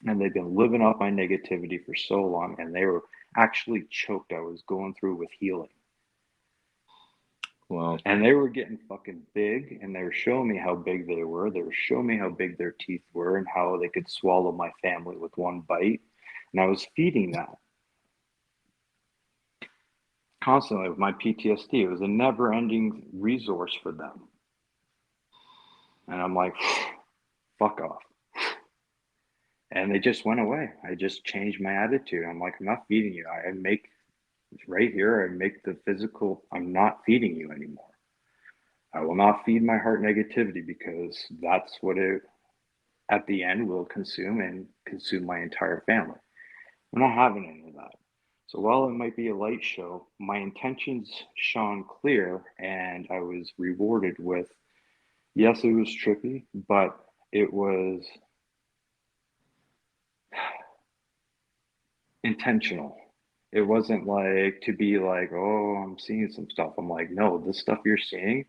And they've been living off my negativity for so long, and they were actually choked. I was going through with healing. Wow. And they were getting fucking big, and they were showing me how big they were. They were showing me how big their teeth were and how they could swallow my family with one bite. And I was feeding that constantly with my PTSD. It was a never ending resource for them. And I'm like, fuck off. And they just went away. I just changed my attitude. I'm like, I'm not feeding you. I make right here, I make the physical, I'm not feeding you anymore. I will not feed my heart negativity, because that's what it at the end will consume, and consume my entire family. I'm not having any of that. So while it might be a light show, my intentions shone clear, and I was rewarded with, yes, it was trippy, but it was intentional. It wasn't like to be like, oh, I'm seeing some stuff. I'm like, no, the stuff you're seeing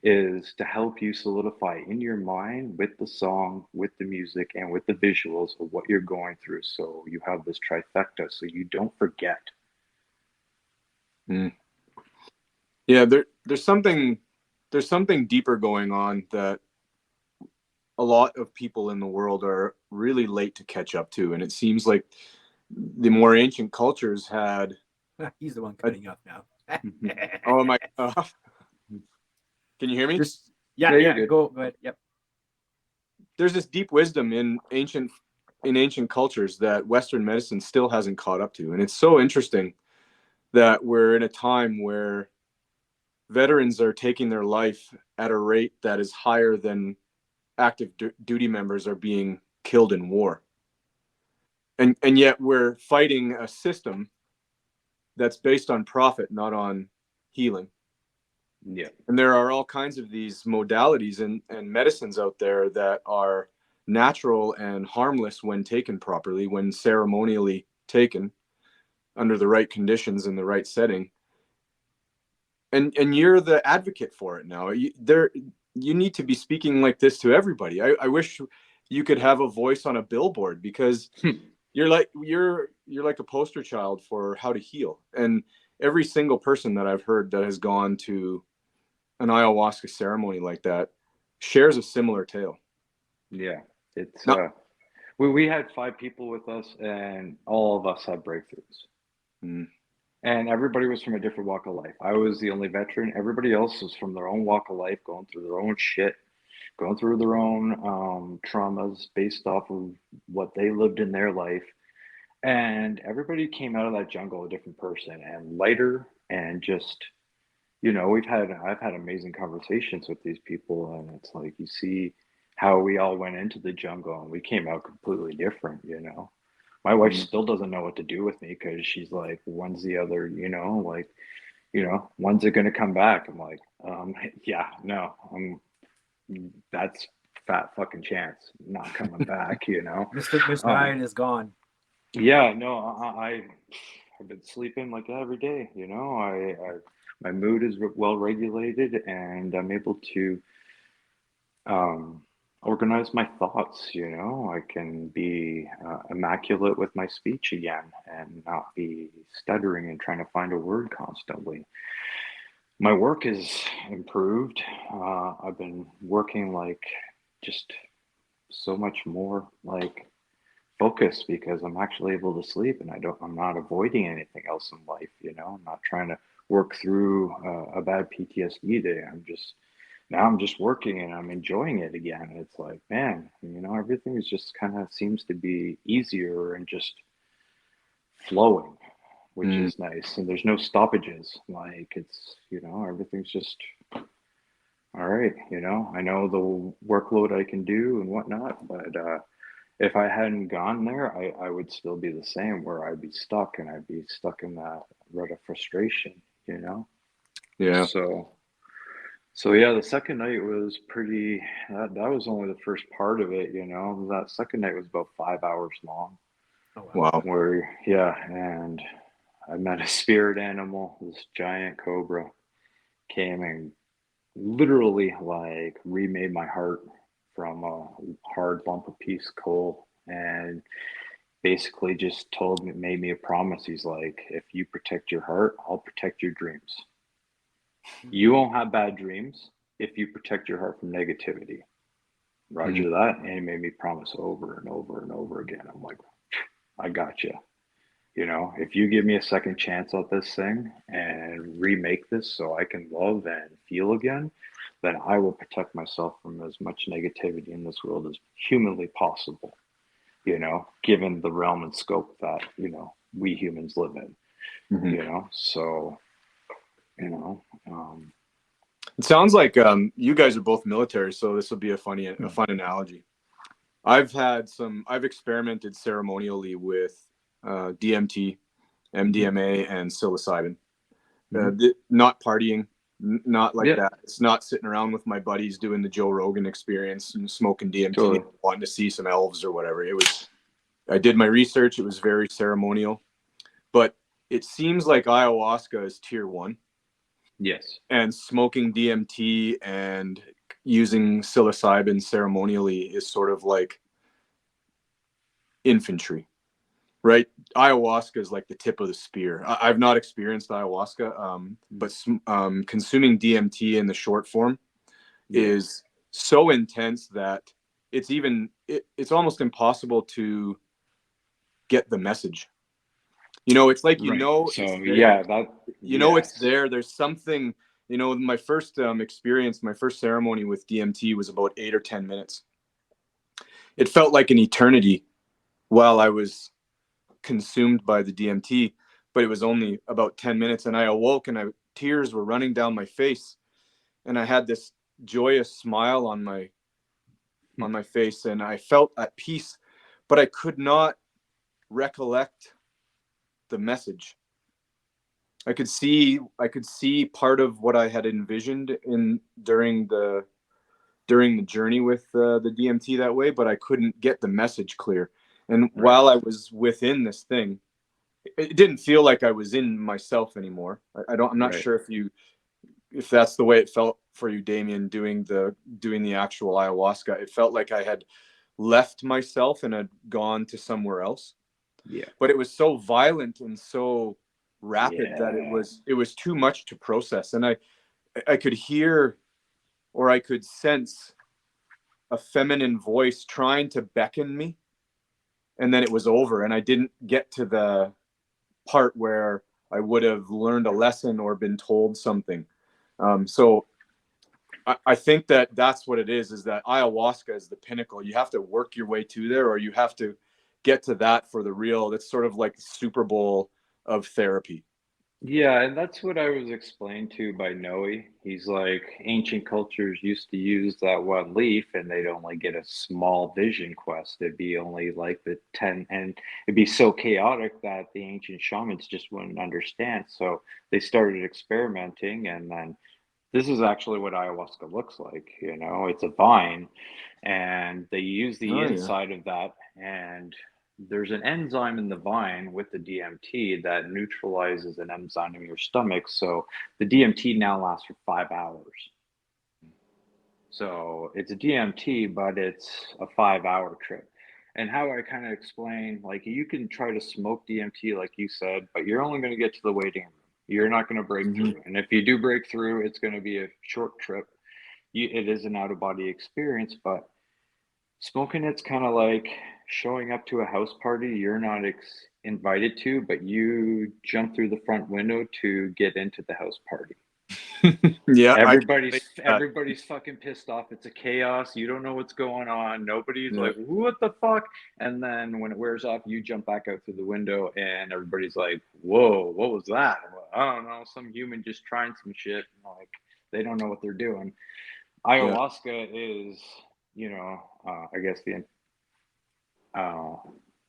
is to help you solidify in your mind with the song, with the music, and with the visuals of what you're going through. So you have this trifecta so you don't forget. Mm. Yeah, there's something deeper going on that a lot of people in the world are really late to catch up to, and it seems like the more ancient cultures had. He's the one cutting up now. Oh my! Can you hear me? Yeah, you're good. go ahead. Yep. There's this deep wisdom in ancient cultures that Western medicine still hasn't caught up to, and it's so interesting that we're in a time where veterans are taking their life at a rate that is higher than active duty members are being killed in war. And yet we're fighting a system that's based on profit, not on healing. Yeah. And there are all kinds of these modalities and medicines out there that are natural and harmless when taken properly, when ceremonially taken under the right conditions in the right setting. And you're the advocate for it now. You need to be speaking like this to everybody. I wish you could have a voice on a billboard, because you're like a poster child for how to heal. And every single person that I've heard that has gone to an ayahuasca ceremony like that shares a similar tale. Yeah. It's No. we had 5 people with us, and all of us had breakthroughs. Mm. And everybody was from a different walk of life. I was the only veteran. Everybody else was from their own walk of life, going through their own shit, going through their own traumas based off of what they lived in their life. And everybody came out of that jungle a different person, and lighter, and just, I've had amazing conversations with these people, and it's like you see how we all went into the jungle and we came out completely different. My wife still doesn't know what to do with me, because she's like, when's the other, when's it going to come back? I'm like, yeah, no, that's fat fucking chance not coming back. Mr. Hyde is gone. Yeah, no, I've been sleeping like every day. My mood is well regulated, and I'm able to organize my thoughts. I can be immaculate with my speech again, and not be stuttering and trying to find a word constantly. My work is improved. I've been working like just so much more like focus, because I'm actually able to sleep, and I'm not avoiding anything else in life. I'm not trying to work through a bad PTSD day. I'm just working, and I'm enjoying it again. It's like, man, everything is just kind of seems to be easier and just flowing, which is nice. And there's no stoppages. Like it's, everything's just all right. I know the workload I can do and whatnot, but if I hadn't gone there, I would still be the same, where I'd be stuck, and I'd be stuck in that rut of frustration. Yeah. So yeah, the second night was pretty, that was only the first part of it. That second night was about 5 hours long. Oh, Wow. Where, yeah, and I met a spirit animal, this giant cobra came and literally like remade my heart from a hard lump of piece of coal, and basically just made me a promise. He's like, if you protect your heart, I'll protect your dreams. You won't have bad dreams if you protect your heart from negativity. Roger that. And he made me promise over and over and over again. I'm like, I got you. You know, if you give me a second chance at this thing and remake this so I can love and feel again, then I will protect myself from as much negativity in this world as humanly possible, you know, given the realm and scope that, you know, we humans live in, you know, so, you know, It sounds like you guys are both military, so this will be a fun analogy. I've experimented ceremonially with DMT, MDMA, and psilocybin. Not partying, not like that. It's not sitting around with my buddies doing the Joe Rogan experience and smoking DMT, wanting to see some elves or whatever. I did my research. It was very ceremonial, but it seems like ayahuasca is tier 1. Yes. And smoking DMT and using psilocybin ceremonially is sort of like infantry, right? Ayahuasca is like the tip of the spear. I've not experienced ayahuasca, but consuming DMT in the short form is so intense that it's almost impossible to get the message. You know, it's like, it's there. There's something, you know, my first experience, my first ceremony with DMT was about 8 or 10 minutes. It felt like an eternity while I was consumed by the DMT, but it was only about 10 minutes. And I awoke and tears were running down my face. And I had this joyous smile on my face, and I felt at peace, but I could not recollect the message. I could see part of what I had envisioned during the journey with the DMT that way, but I couldn't get the message clear. And while I was within this thing, it didn't feel like I was in myself anymore. I'm not sure if that's the way it felt for you, Damian, doing the actual ayahuasca. It felt like I had left myself and had gone to somewhere else. Yeah. But it was so violent and so rapid that it was too much to process. And I could hear, or I could sense, a feminine voice trying to beckon me. And then it was over, and I didn't get to the part where I would have learned a lesson or been told something. So I think that's what it is that ayahuasca is the pinnacle. You have to work your way to there, or you have to get to that for the real. That's sort of like the Super Bowl of therapy. Yeah, and that's what I was explained to by Noe. He's like, ancient cultures used to use that one leaf and they'd only get a small vision quest. It'd be only like the 10, and it'd be so chaotic that the ancient shamans just wouldn't understand. So they started experimenting, and then this is actually what ayahuasca looks like. You know, it's a vine, and they use the inside of that, and there's an enzyme in the vine with the DMT that neutralizes an enzyme in your stomach. So the DMT now lasts for 5 hours. So it's a DMT, but it's a 5 hour trip. And how I kind of explain, like, you can try to smoke DMT, like you said, but you're only going to get to the waiting room. You're not going to break through. And if you do break through, it's going to be a short trip. It is an out of body experience, but smoking it's kind of like showing up to a house party you're not invited to, but you jump through the front window to get into the house party. Yeah, everybody's fucking pissed off. It's a chaos. You don't know what's going on. Nobody's like, what the fuck? And then when it wears off, you jump back out through the window, and everybody's like, whoa, what was that? Like, I don't know, some human just trying some shit. And like, they don't know what they're doing. Ayahuasca is, you know, I guess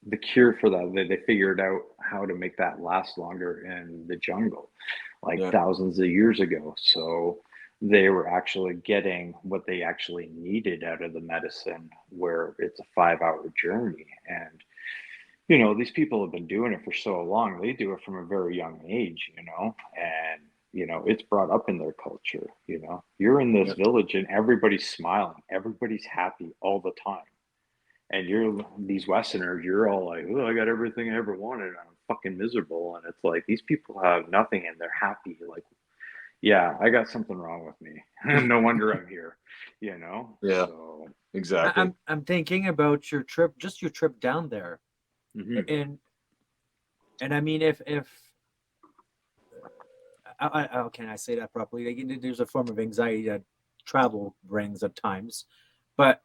the cure for that. They figured out how to make that last longer in the jungle, like thousands of years ago. So they were actually getting what they actually needed out of the medicine, where it's a 5 hour journey. And you know, these people have been doing it for so long. They do it from a very young age, you know, and you know, it's brought up in their culture. You know, you're in this village and everybody's smiling, everybody's happy all the time. And you're these Westerners, you're all like, oh, I got everything I ever wanted. I'm fucking miserable. And it's like, these people have nothing and they're happy. Like, yeah, I got something wrong with me. No wonder I'm here, you know? Yeah. So, Exactly. I'm thinking about your trip, just your trip down there, mhm. and I mean, if how can I say that properly? Like, there's a form of anxiety that travel brings at times, but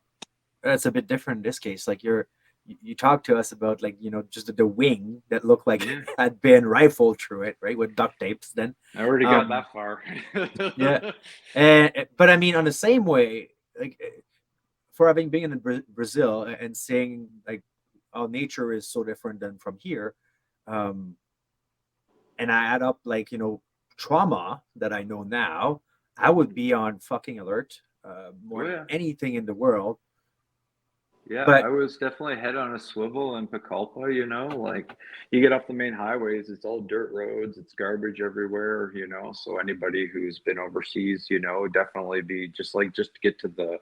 that's a bit different in this case. Like you talked to us about, like, just the wing that looked like Yeah, had been rifled through it, right, with duct tapes. Then, I already got um, that far. yeah, and but I mean, on the same way, like, for having been in Brazil and seeing like how nature is so different than from here, um, and I add up, like, trauma that I know now, I would be on fucking alert Oh, more than yeah. anything in the world. Yeah, I But was definitely head on a swivel in Pacalpa, like you get off the main highways, it's all dirt roads, it's garbage everywhere, so anybody who's been overseas, definitely be just to get to the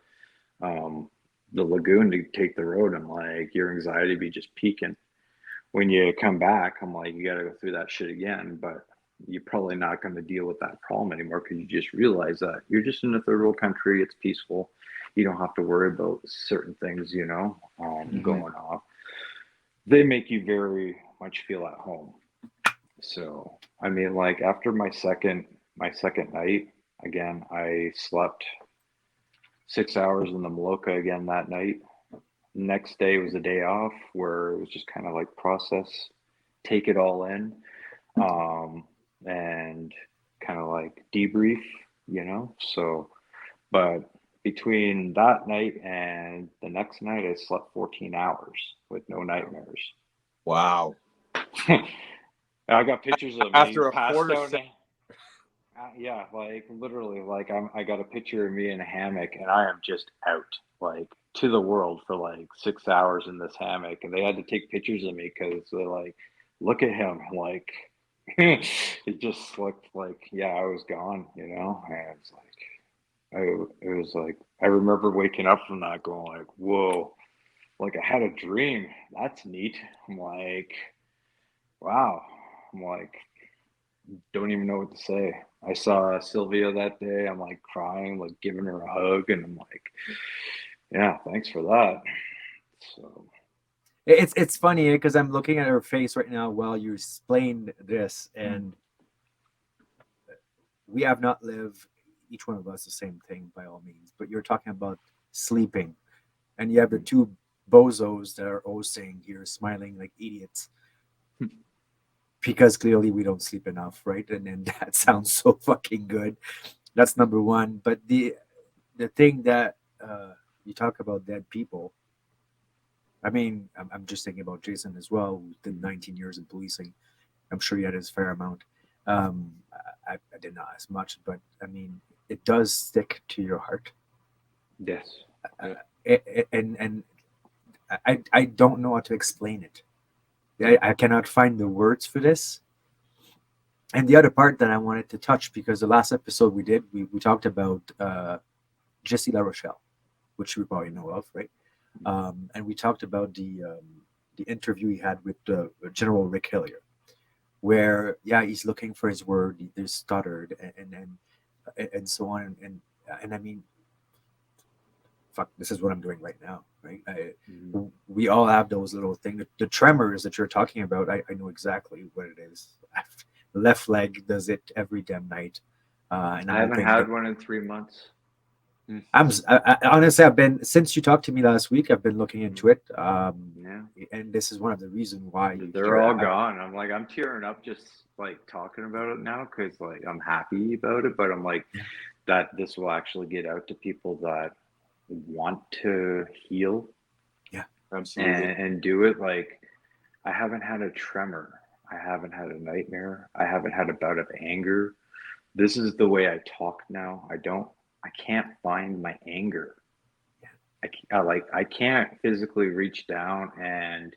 lagoon to take the road, and like your anxiety be just peaking. When you come back, I'm like, you got to go through that shit again, but you're probably not going to deal with that problem anymore because you just realize that you're just in a third world country. It's peaceful. You don't have to worry about certain things, Mhm. going off. They make you very much feel at home. So, I mean, like after my second night, again, I slept 6 hours in the Maloka again that night. Next day was a day off where it was just kind of like process, take it all in, and kind of like debrief, So, but between that night and the next night, I slept 14 hours with no nightmares. Wow. I got pictures of me After a passed quarter out. set. Yeah, like literally, like I got a picture of me in a hammock, and I am just out, like to the world for like 6 hours in this hammock, and they had to take pictures of me because they're like, look at him, like it just looked like, yeah, I was gone, and it's like it was like I remember waking up from that, going like, whoa, like I had a dream. That's neat. I'm like, wow. I'm like, don't even know what to say. I saw Sylvia that day. I'm like crying, like giving her a hug, and I'm like, yeah, thanks for that. So, It's funny because I'm looking at her face right now while you explain this, and we have not lived, each one of us, the same thing by all means. But you're talking about sleeping, and you have the two bozos that are all saying here, smiling like idiots, because clearly we don't sleep enough, right? And then that sounds so fucking good. That's number one. But the thing that you talk about dead people. I mean, I'm just thinking about Jason as well, who did 19 years in policing. I'm sure he had his fair amount. Um, I did not as much, but I mean, it does stick to your heart. yes. Uh, and I don't know how to explain it. I cannot find the words for this. And the other part that I wanted to touch, because the last episode we talked about Jesse La Rochelle, which we probably know of, right? And we talked about the interview he had with General Rick Hillier, where he's looking for his word, he stuttered, and so on, and I mean, fuck, this is what I'm doing right now, right? Mhm. We all have those little things. The tremors that you're talking about, I know exactly what it is. Left leg does it every damn night, and I I'm haven't hoping. had one in 3 months. Honestly, I've been, since you talked to me last week, I've been looking into it, Yeah, and this is one of the reasons why you they're hear all it. gone. I'm like, I'm tearing up just like talking about it now because like I'm happy about it, but I'm like Yeah. that this will actually get out to people that want to heal Yeah, Absolutely. and do it. Like, I haven't had a tremor. I haven't had a nightmare. I haven't had a bout of anger. This is the way I talk now. I can't find my anger. I can't physically reach down and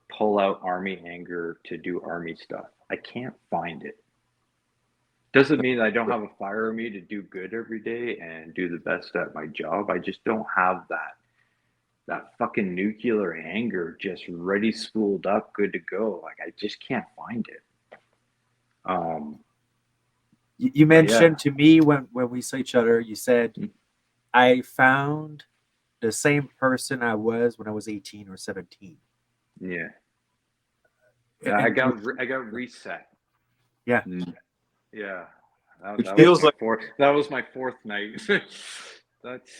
pull out army anger to do army stuff. I can't find it. Doesn't mean I don't have a fire in me to do good every day and do the best at my job. I just don't have that fucking nuclear anger just ready spooled up, good to go. Like I just can't find it. Um, You mentioned to me when we saw each other, you said, I found the same person I was when I was 18 or 17. Yeah. I And got reset. yeah. Yeah. It That feels was my like fourth. That was my fourth night. That's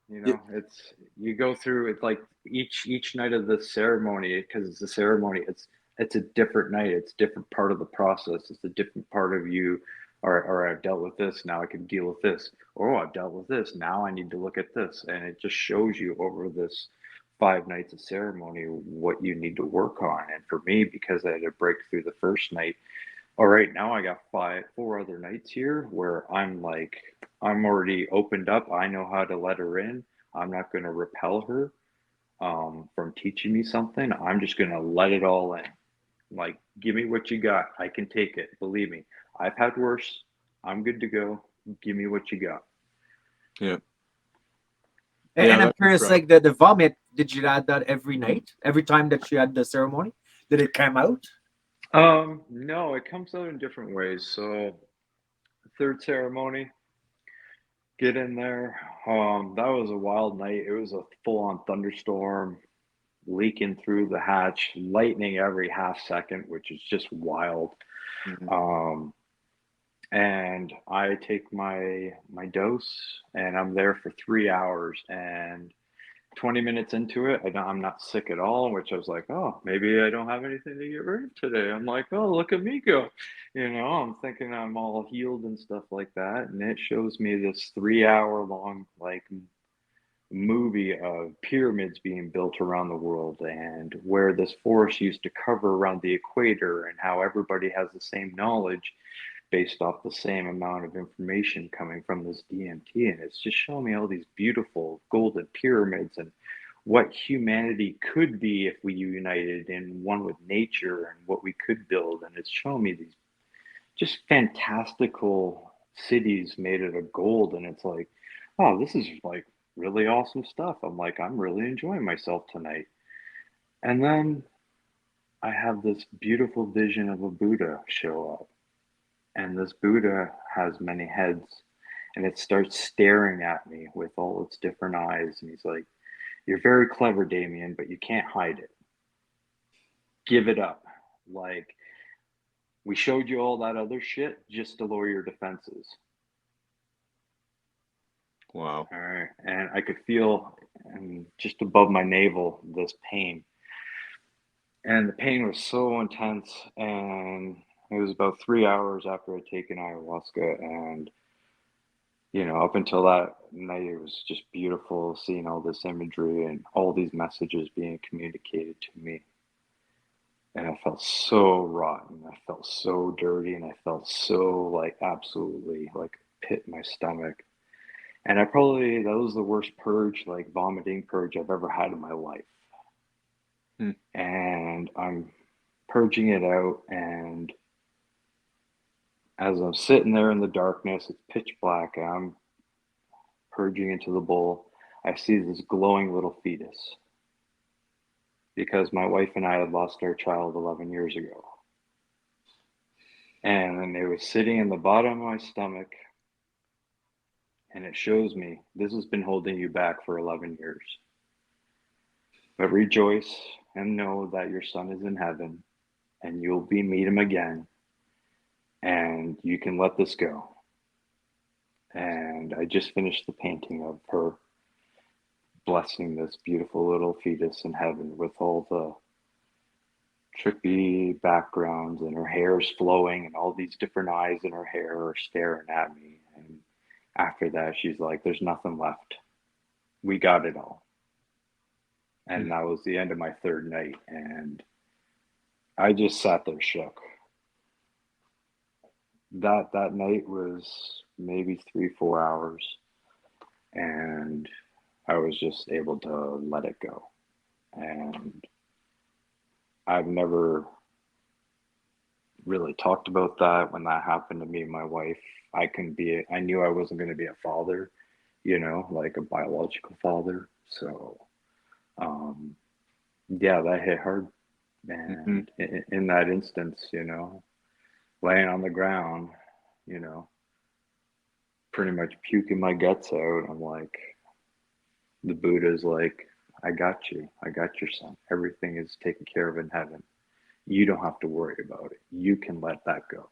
it's you go through it like each night of the ceremony, because it's a ceremony. It's a different night. It's a different part of the process. It's a different part of you. Or I've dealt with this. Now I can deal with this. Or I've dealt with this. Now I need to look at this. And it just shows you over this 5 nights of ceremony what you need to work on. And for me, because I had to break through the first night, all right, now I got 4 other nights here where I'm already opened up. I know how to let her in. I'm not going to repel her from teaching me something. I'm just going to let it all in. Like, give me what you got. I can take it. Believe me, I've had worse. I'm good to go. Give me what you got. yeah. And I'm that's curious, right. like the vomit, did you add that every night? Every time that you had the ceremony? Did it come out? No, it comes out in different ways. So, third ceremony, get in there. That was a wild night. It was a full-on thunderstorm, leaking through the hatch, lightning every half second, which is just wild. Um, and I take my dose, and I'm there for 3 hours. And 20 minutes into it, I'm not sick at all, which I was like, oh, maybe I don't have anything to get rid of today. I'm like, oh, look at me go. I'm thinking I'm all healed and stuff like that. And it shows me this 3 hour long, like, movie of pyramids being built around the world, and where this forest used to cover around the equator, and how everybody has the same knowledge based off the same amount of information coming from this DMT. And it's just showing me all these beautiful golden pyramids and what humanity could be if we united in one with nature, and what we could build. And it's showing me these just fantastical cities made out of gold. And it's like, oh, this is like really awesome stuff. I'm like, I'm really enjoying myself tonight. And then I have this beautiful vision of a Buddha show up. And this Buddha has many heads, and it starts staring at me with all its different eyes. And he's like, you're very clever, Damien, but you can't hide it. Give it up. Like, we showed you all that other shit just to lower your defenses. Wow. All right. And I could feel just above my navel this pain. And the pain was so intense. And it was about 3 hours after I'd taken ayahuasca. And, up until that night, it was just beautiful seeing all this imagery and all these messages being communicated to me. And I felt so rotten. I felt so dirty. And I felt so, like, absolutely like pit in my stomach. And that was the worst purge, like vomiting purge I've ever had in my life. And I'm purging it out. And as I'm sitting there in the darkness, it's pitch black, and I'm purging into the bowl, I see this glowing little fetus. Because my wife and I had lost our child 11 years ago. And then it was sitting in the bottom of my stomach. And it shows me, this has been holding you back for 11 years. But rejoice and know that your son is in heaven, and you'll meet him again, and you can let this go. And I just finished the painting of her blessing this beautiful little fetus in heaven with all the trippy backgrounds, and her hair is flowing, and all these different eyes in her hair are staring at me. And after that, she's like, there's nothing left. We got it all. And that was the end of my third night. And I just sat there shook. That night was maybe 3-4 hours. And I was just able to let it go. And I've never really talked about that. When that happened to me and my wife, I knew I wasn't going to be a father, like a biological father. So, yeah, that hit hard. And in that instance, laying on the ground, pretty much puking my guts out. I'm like, the Buddha's like, I got you. I got your son. Everything is taken care of in heaven. You don't have to worry about it. You can let that go.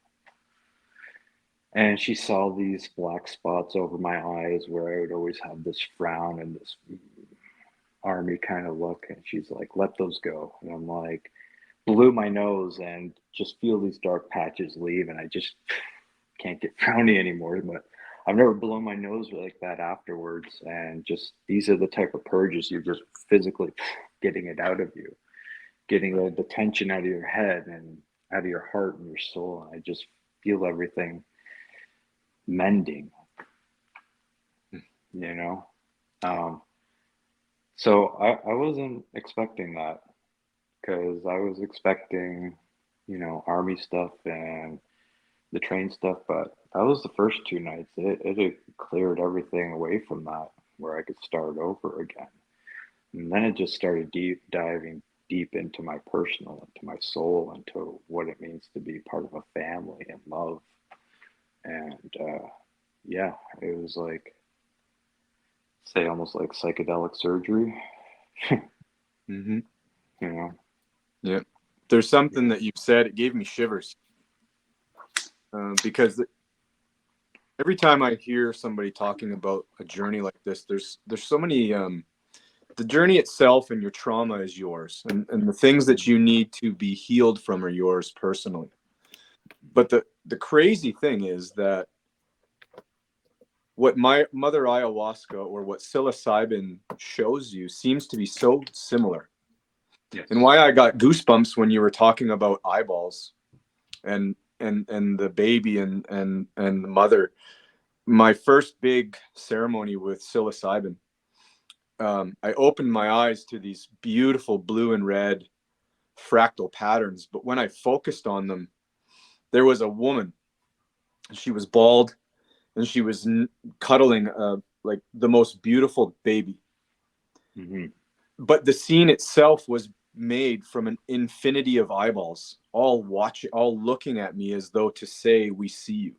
And she saw these black spots over my eyes where I would always have this frown and this army kind of look. And she's like, let those go. And I'm like, blew my nose and just feel these dark patches leave. And I just can't get frowny anymore. But I've never blown my nose like that afterwards. And just these are the type of purges you're just physically getting it out of you, getting the tension out of your head and out of your heart and your soul. And I just feel everything mending, you know. So I wasn't expecting that, because I was expecting, you know, army stuff and the train stuff, but that was the first 2 nights. It had cleared everything away from that, where I could start over again. And then it just started diving deep into my personal, into my soul, into what it means to be part of a family and love. And yeah, it was like, say, almost like psychedelic surgery. Mm-hmm. You know. Yeah. There's something that you said, it gave me shivers. Because every time I hear somebody talking about a journey like this, there's so many, the journey itself and your trauma is yours, and the things that you need to be healed from are yours personally. But the crazy thing is that what my mother ayahuasca or what psilocybin shows you seems to be so similar. Yes. And why I got goosebumps when you were talking about eyeballs and the baby and the mother. My first big ceremony with psilocybin, I opened my eyes to these beautiful blue and red fractal patterns. But when I focused on them, there was a woman. She was bald, and she was cuddling like the most beautiful baby. Mm-hmm. But the scene itself was made from an infinity of eyeballs, all watching, all looking at me as though to say, "We see you."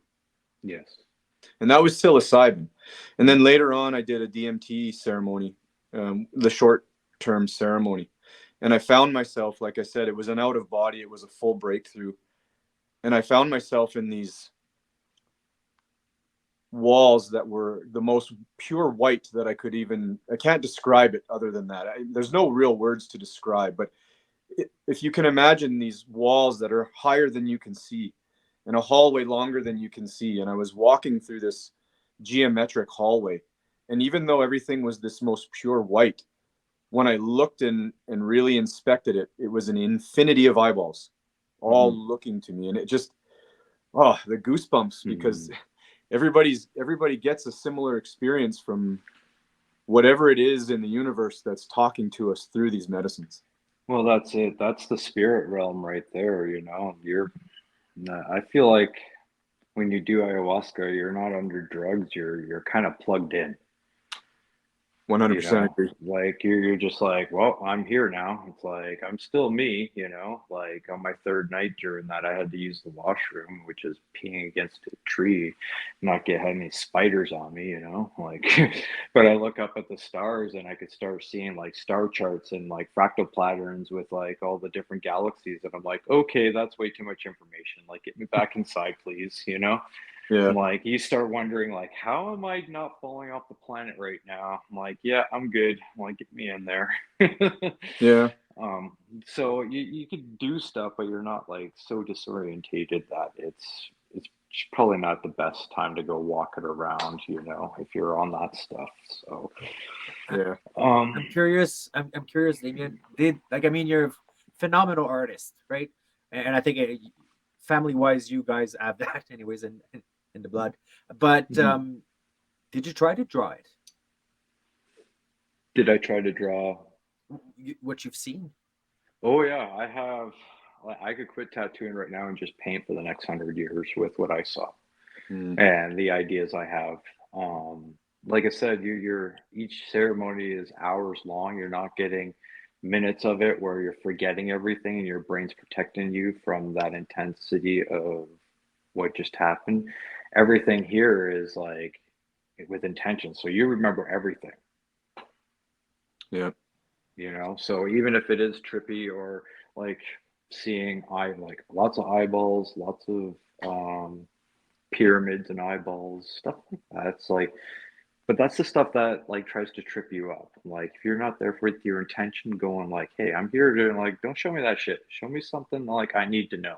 Yes. And that was psilocybin. And then later on, I did a DMT ceremony, the short-term ceremony. And I found myself, like I said, it was an out of body. It was a full breakthrough. And I found myself in these walls that were the most pure white that I could even, I can't describe it other than that. There's no real words to describe, but if you can imagine these walls that are higher than you can see and a hallway longer than you can see. And I was walking through this geometric hallway. And even though everything was this most pure white, when I looked and really inspected it, it was an infinity of eyeballs all looking to me. And it just, oh, the goosebumps, because everybody gets a similar experience from whatever it is in the universe that's talking to us through these medicines. Well, that's it. That's the spirit realm right there, you know. I feel like when you do ayahuasca, you're not under drugs, you're kind of plugged in. 100% You know, agree. like you're just like, well, I'm here now. It's like I'm still me, you know. Like on my third night during that, I had to use the washroom, which is peeing against a tree, not get any spiders on me, you know. Like, but I look up at the stars and I could start seeing like star charts and like fractal patterns with like all the different galaxies, and I'm like, okay, that's way too much information. Like, get me back inside, please, you know. Yeah. Like you start wondering, like, how am I not falling off the planet right now? I'm like, yeah, I'm good. I'm like, get me in there. Yeah. So you could do stuff, but you're not like so disorientated that it's probably not the best time to go walk it around, you know, if you're on that stuff. So Yeah. I'm curious. I'm curious, Damian. You're a phenomenal artist, right? And I think family-wise, you guys have that, anyways, in the blood. But did you try to draw it? did I try to draw? What you've seen? Oh yeah, I have. I could quit tattooing right now and just paint for the next 100 years with what I saw and the ideas I have. Like I said, you're each ceremony is hours long. You're not getting minutes of it where you're forgetting everything and your brain's protecting you from that intensity of what just happened. Everything here is like with intention. So you remember everything. Yeah. You know, so even if it is trippy or like seeing like lots of eyeballs, lots of pyramids and eyeballs, stuff like that. It's like, but that's the stuff that like tries to trip you up. Like if you're not there with your intention going like, hey, I'm here to like, don't show me that shit. Show me something like I need to know.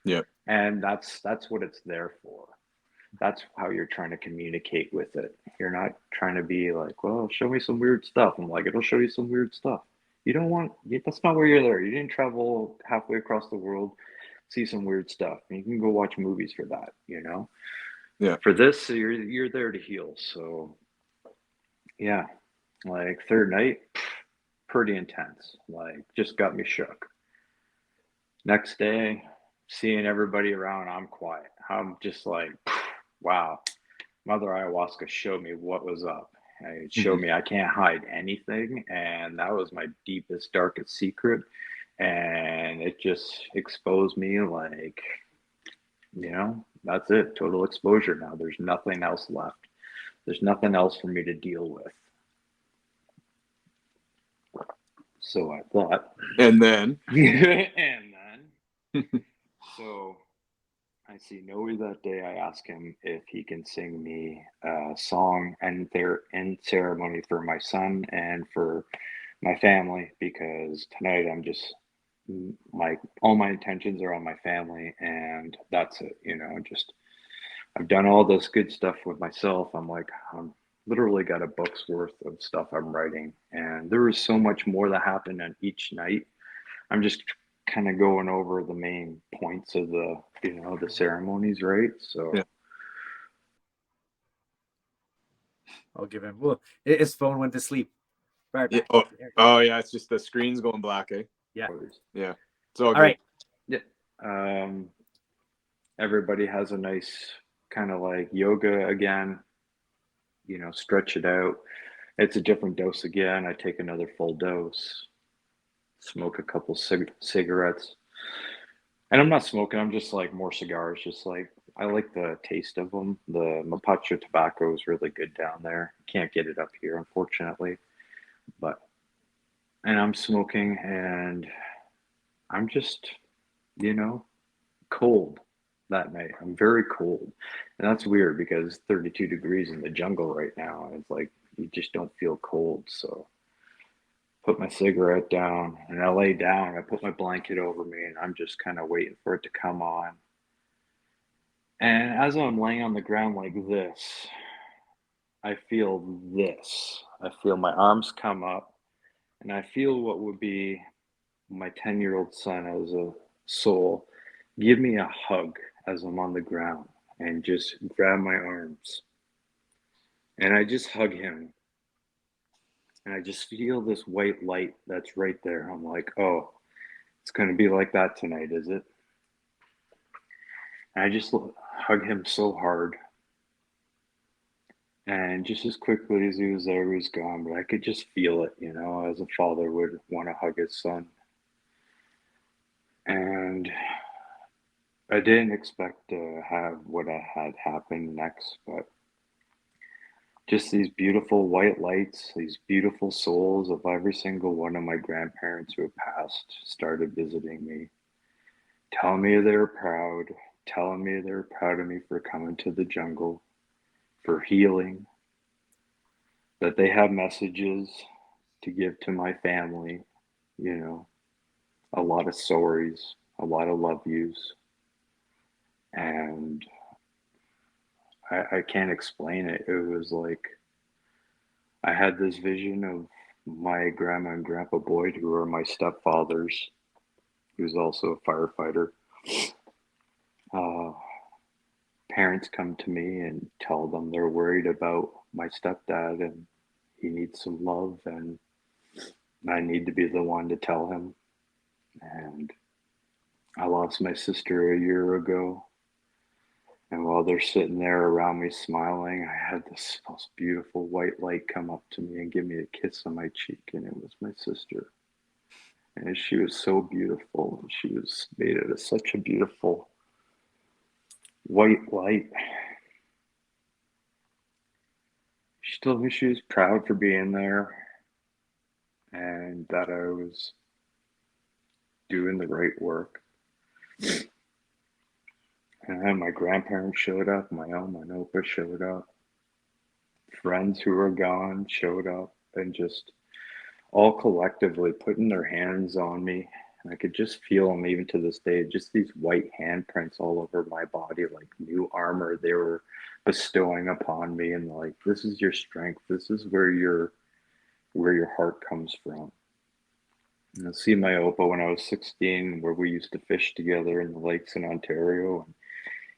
Yeah. And that's what it's there for. That's how you're trying to communicate with it. You're not trying to be like, well, show me some weird stuff. I'm like, it'll show you some weird stuff. You don't want, that's not where you're there. You didn't travel halfway across the world, see some weird stuff. You can go watch movies for that, you know? Yeah. For this, you're there to heal. So yeah, like third night, pretty intense. Like just got me shook. Next day, seeing everybody around, I'm quiet. I'm just like, wow. Mother Ayahuasca showed me what was up. It showed me I can't hide anything, and that was my deepest, darkest secret. And it just exposed me like, you know, that's it. Total exposure now. There's nothing else left. There's nothing else for me to deal with. So I thought. And then. So I see Noe that day. I ask him if he can sing me a song and their end ceremony for my son and for my family, because tonight I'm just all my intentions are on my family, and that's it. You know, just I've done all this good stuff with myself. I'm literally got a book's worth of stuff I'm writing, and there was so much more that happened on each night. I'm just kind of going over the main points of the ceremonies, right? So Yeah. I'll give him. Well, his phone went to sleep. Right Yeah. back. Oh yeah, it's just the screen's going black, eh? Yeah. Yeah. It's all good. Right. Yeah. Everybody has a nice kind of like yoga again, you know, stretch it out. It's a different dose again. I take another full dose, smoke a couple cigarettes. And I'm not smoking, I'm just like more cigars, just like I like the taste of them. The Mapacho tobacco is really good down there. Can't get it up here, unfortunately. And I'm smoking and I'm just, you know, cold that night. I'm very cold. And that's weird because 32 degrees in the jungle right now. It's like you just don't feel cold. So put my cigarette down and I lay down. I put my blanket over me and I'm just kind of waiting for it to come on. And as I'm laying on the ground like this, I feel this. I feel my arms come up and I feel what would be my 10-year-old son as a soul give me a hug as I'm on the ground and just grab my arms. And I just hug him. And I just feel this white light that's right there. I'm like, oh, it's going to be like that tonight, is it? And I just hug him so hard. And just as quickly as he was there, he was gone. But I could just feel it, you know, as a father would want to hug his son. And I didn't expect to have what I had happen next, but just these beautiful white lights, these beautiful souls of every single one of my grandparents who have passed started visiting me, telling me they're proud, telling me they're proud of me for coming to the jungle, for healing, that they have messages to give to my family, you know, a lot of stories, a lot of love yous. And I can't explain it. It was like I had this vision of my grandma and grandpa Boyd, who are my stepfathers, who's also a firefighter. Parents come to me and tell them they're worried about my stepdad and he needs some love, and I need to be the one to tell him. And I lost my sister a year ago. And while they're sitting there around me smiling, I had this most beautiful white light come up to me and give me a kiss on my cheek, and it was my sister. And she was so beautiful, and she was made out of such a beautiful white light. she was proud for being there and that I was doing the right work. And then my grandparents showed up, my Oma and Opa showed up, friends who were gone showed up, and just all collectively putting their hands on me. And I could just feel them even to this day, just these white handprints all over my body, like new armor they were bestowing upon me. And like, this is your strength. This is where your heart comes from. And I see my Opa when I was 16, where we used to fish together in the lakes in Ontario. And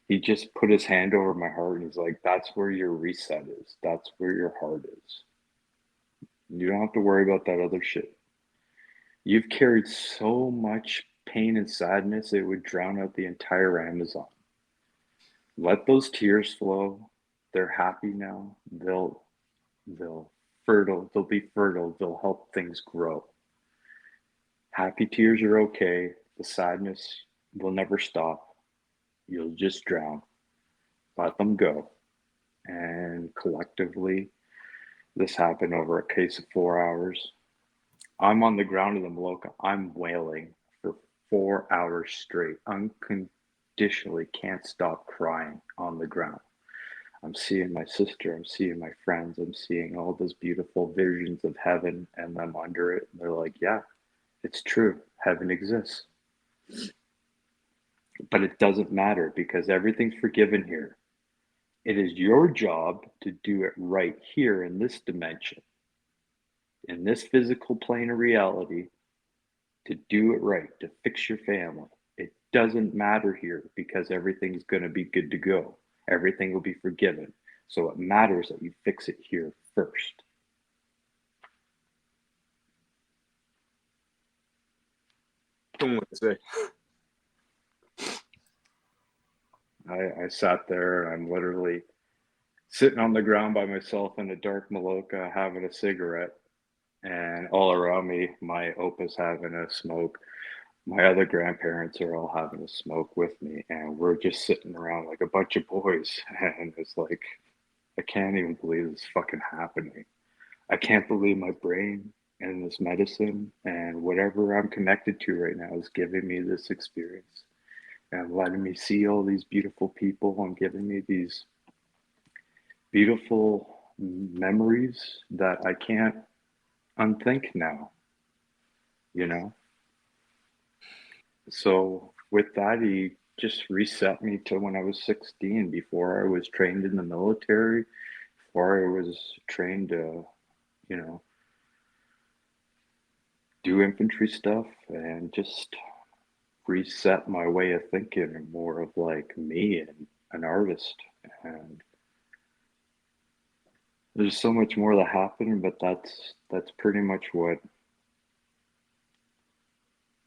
he just put his hand over my heart and he's like, that's where your reset is. That's where your heart is. You don't have to worry about that other shit. You've carried so much pain and sadness, it would drown out the entire Amazon. Let those tears flow. They're happy now. They'll fertile. They'll be fertile. They'll help things grow. Happy tears are okay. The sadness will never stop. You'll just drown. Let them go. And collectively, this happened over a case of 4 hours. I'm on the ground in the Maloka. I'm wailing for 4 hours straight, unconditionally, can't stop crying on the ground. I'm seeing my sister, I'm seeing my friends, I'm seeing all those beautiful visions of heaven, and I'm under it. And they're like, yeah, it's true. Heaven exists. But it doesn't matter because everything's forgiven here. It is your job to do it right here in this dimension, in this physical plane of reality, to do it right, to fix your family. It doesn't matter here because everything's going to be good to go. Everything will be forgiven. So it matters that you fix it here first. Don't know what to say. I sat there and I'm literally sitting on the ground by myself in a dark Maloka having a cigarette. And all around me, my Opa's having a smoke. My other grandparents are all having a smoke with me. And we're just sitting around like a bunch of boys. And it's like, I can't even believe this is fucking happening. I can't believe my brain and this medicine and whatever I'm connected to right now is giving me this experience and letting me see all these beautiful people and giving me these beautiful memories that I can't unthink now, you know? So with that, he just reset me to when I was 16, before I was trained in the military, before I was trained to, you know, do infantry stuff, and just reset my way of thinking and more of like me and an artist. And there's so much more that happened, but that's pretty much what,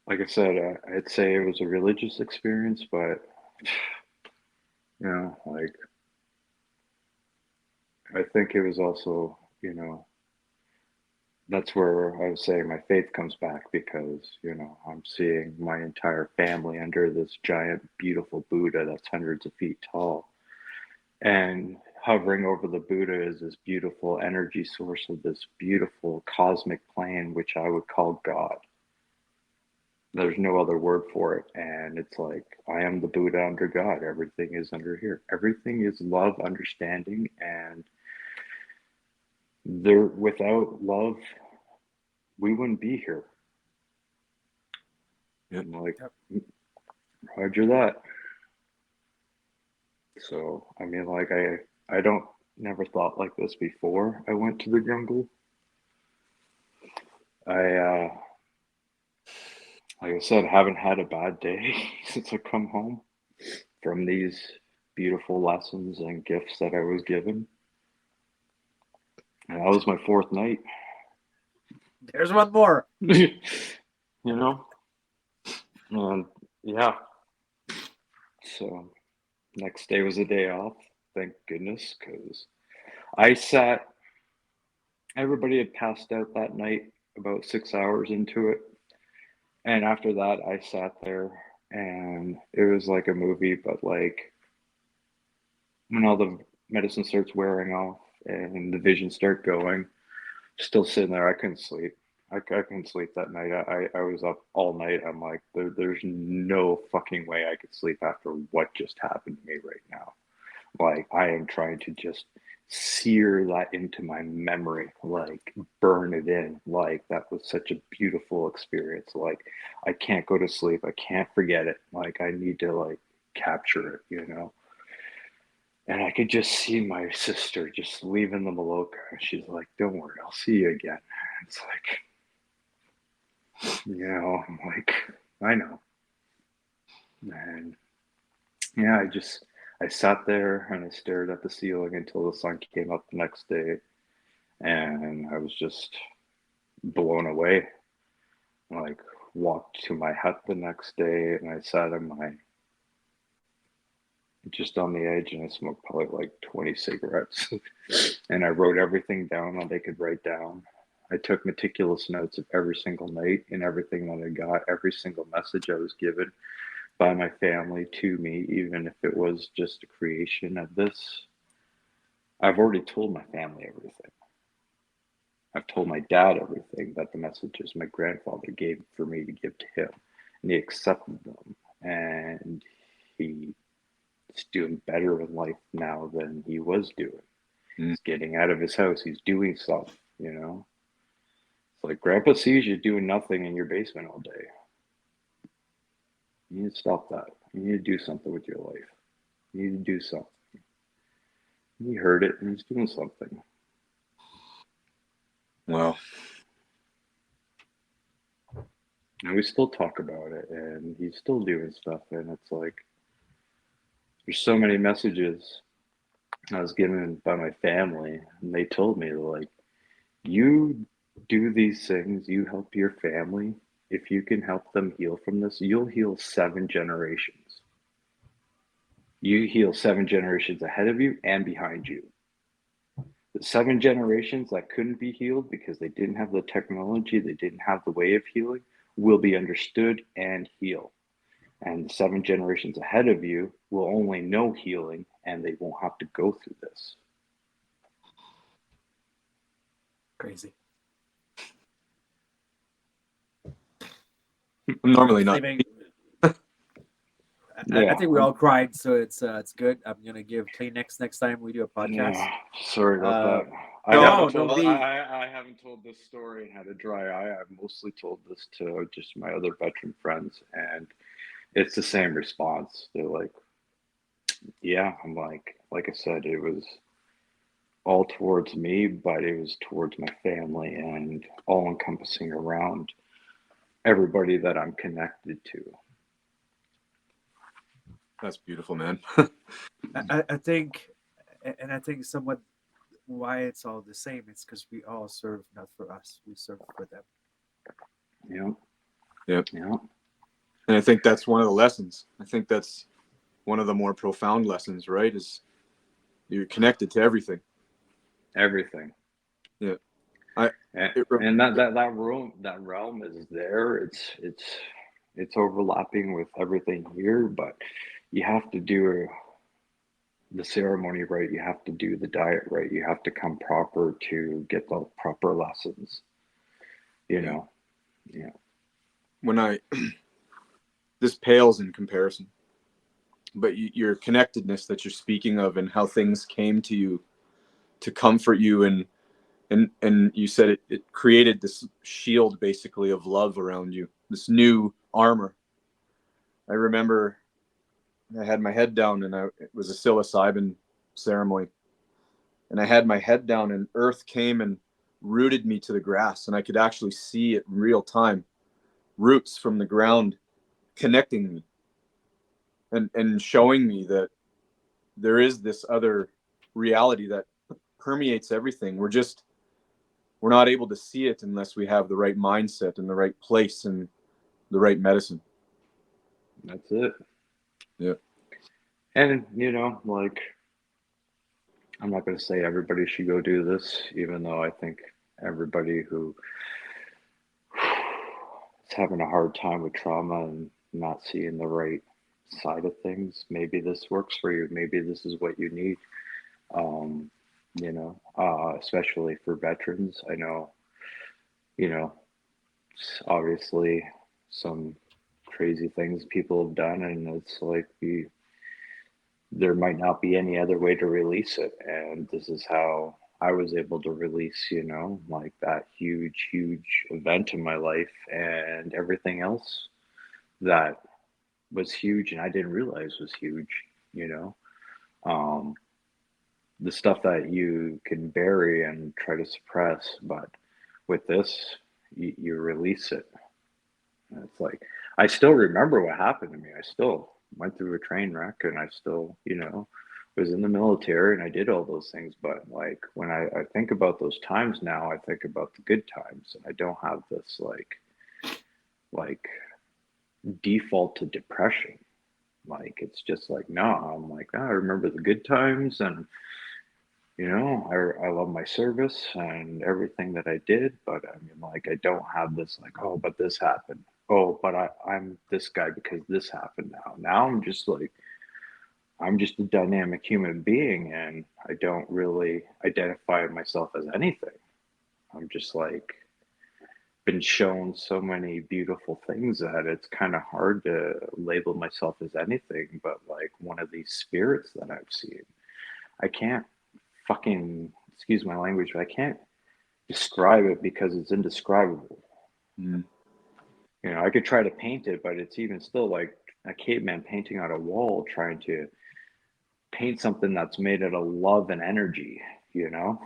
like I said, I'd say it was a religious experience, but you know, like I think it was also, you know, that's where I was saying my faith comes back, because, you know, I'm seeing my entire family under this giant, beautiful Buddha that's hundreds of feet tall. And hovering over the Buddha is this beautiful energy source of this beautiful cosmic plane, which I would call God. There's no other word for it. And it's like, I am the Buddha under God. Everything is under here. Everything is love, understanding, and there, without love, we wouldn't be here. Yep. I'm like, Roger that. So, I mean, like, I don't, never thought like this before I went to the jungle. Like I said, haven't had a bad day since I come home from these beautiful lessons and gifts that I was given. And that was my fourth night. There's one more. You know? And yeah. So next day was a day off, thank goodness, because everybody had passed out that night about 6 hours into it. And after that, I sat there and it was like a movie, but like when all the medicine starts wearing off and the visions start going. Still sitting there, I couldn't sleep. I couldn't sleep that night. I was up all night. I'm like, there's no fucking way I could sleep after what just happened to me right now. Like, I am trying to just sear that into my memory, like burn it in. Like, that was such a beautiful experience. Like, I can't go to sleep. I can't forget it. Like, I need to like capture it, you know? And I could just see my sister just leaving the Maloka. She's like, don't worry, I'll see you again. It's like, you know, I'm like, I know. And yeah, I sat there and I stared at the ceiling until the sun came up the next day. And I was just blown away. Like, walked to my hut the next day and I sat on my, just on the edge, and I smoked probably like 20 cigarettes. And I wrote everything down that I could write down. I took meticulous notes of every single night and everything that I got, every single message I was given by my family to me, even if it was just a creation of this. I've already told my family everything. I've told my dad everything, that the messages my grandfather gave for me to give to him, and he accepted them. And he's doing better in life now than he was doing. He's getting out of his house. He's doing stuff, you know. It's like, Grandpa sees you doing nothing in your basement all day. You need to stop that. You need to do something with your life. You need to do something. He heard it and he's doing something. Wow. And we still talk about it, and he's still doing stuff. And it's like, there's so many messages I was given by my family, and they told me, like, you do these things, you help your family. If you can help them heal from this, you'll heal 7 generations. You heal 7 generations ahead of you and behind you. The 7 generations that couldn't be healed because they didn't have the technology, they didn't have the way of healing, will be understood and healed. And the 7 generations ahead of you will only know healing, and they won't have to go through this. Crazy. I'm normally not. I think we all cried, so it's good. I'm gonna give Kleenex next time we do a podcast. Yeah, sorry about that. I haven't told this story and had a dry eye. I've mostly told this to just my other veteran friends, and it's the same response. They're like, yeah, I'm like I said, it was all towards me, but it was towards my family and all encompassing around everybody that I'm connected to. That's beautiful, man. I think, and I think somewhat why it's all the same. It's because we all serve not for us, we serve for them. Yeah. And I think that's one of the lessons. I think that's one of the more profound lessons, right? Is you're connected to everything. Everything. Yeah. And that realm is there. It's overlapping with everything here, but you have to do the ceremony right. You have to do the diet right. You have to come proper to get the proper lessons. You know. Yeah. When this pales in comparison, but your connectedness that you're speaking of, and how things came to you to comfort you, and you said it created this shield basically of love around you, this new armor. I remember I had my head down, and it was a psilocybin ceremony, and I had my head down, and earth came and rooted me to the grass, and I could actually see it in real time, roots from the ground connecting me and showing me that there is this other reality that permeates everything. We're not able to see it unless we have the right mindset and the right place and the right medicine. That's it. Yeah. And, like, I'm not going to say everybody should go do this, even though I think everybody who is having a hard time with trauma and not seeing the right side of things, maybe this works for you. Maybe this is what you need. you know, especially for veterans. I know, you know, obviously some crazy things people have done, and it's like there might not be any other way to release it, and this is how I was able to release, you know, like that huge event in my life and everything else that was huge and I didn't realize was huge, you know. um the stuff that you can bury and try to suppress, but with this, you release it. And it's like, I still remember what happened to me. I still went through a train wreck, and I still, you know, was in the military, and I did all those things. But like when I think about those times now, I think about the good times, and I don't have this like default to depression. Like it's just like, no, I'm like, oh, I remember the good times, and you know, I love my service and everything that I did, but I mean, like, I don't have this, like, oh, but this happened. Oh, but I'm this guy because this happened now. Now I'm just like, I'm just a dynamic human being, and I don't really identify myself as anything. I'm just like, been shown so many beautiful things that it's kind of hard to label myself as anything but like one of these spirits that I've seen. I can't fucking, excuse my language, but I can't describe it because it's indescribable. Mm. You know, I could try to paint it, but it's even still like a caveman painting on a wall, trying to paint something that's made out of love and energy, you know?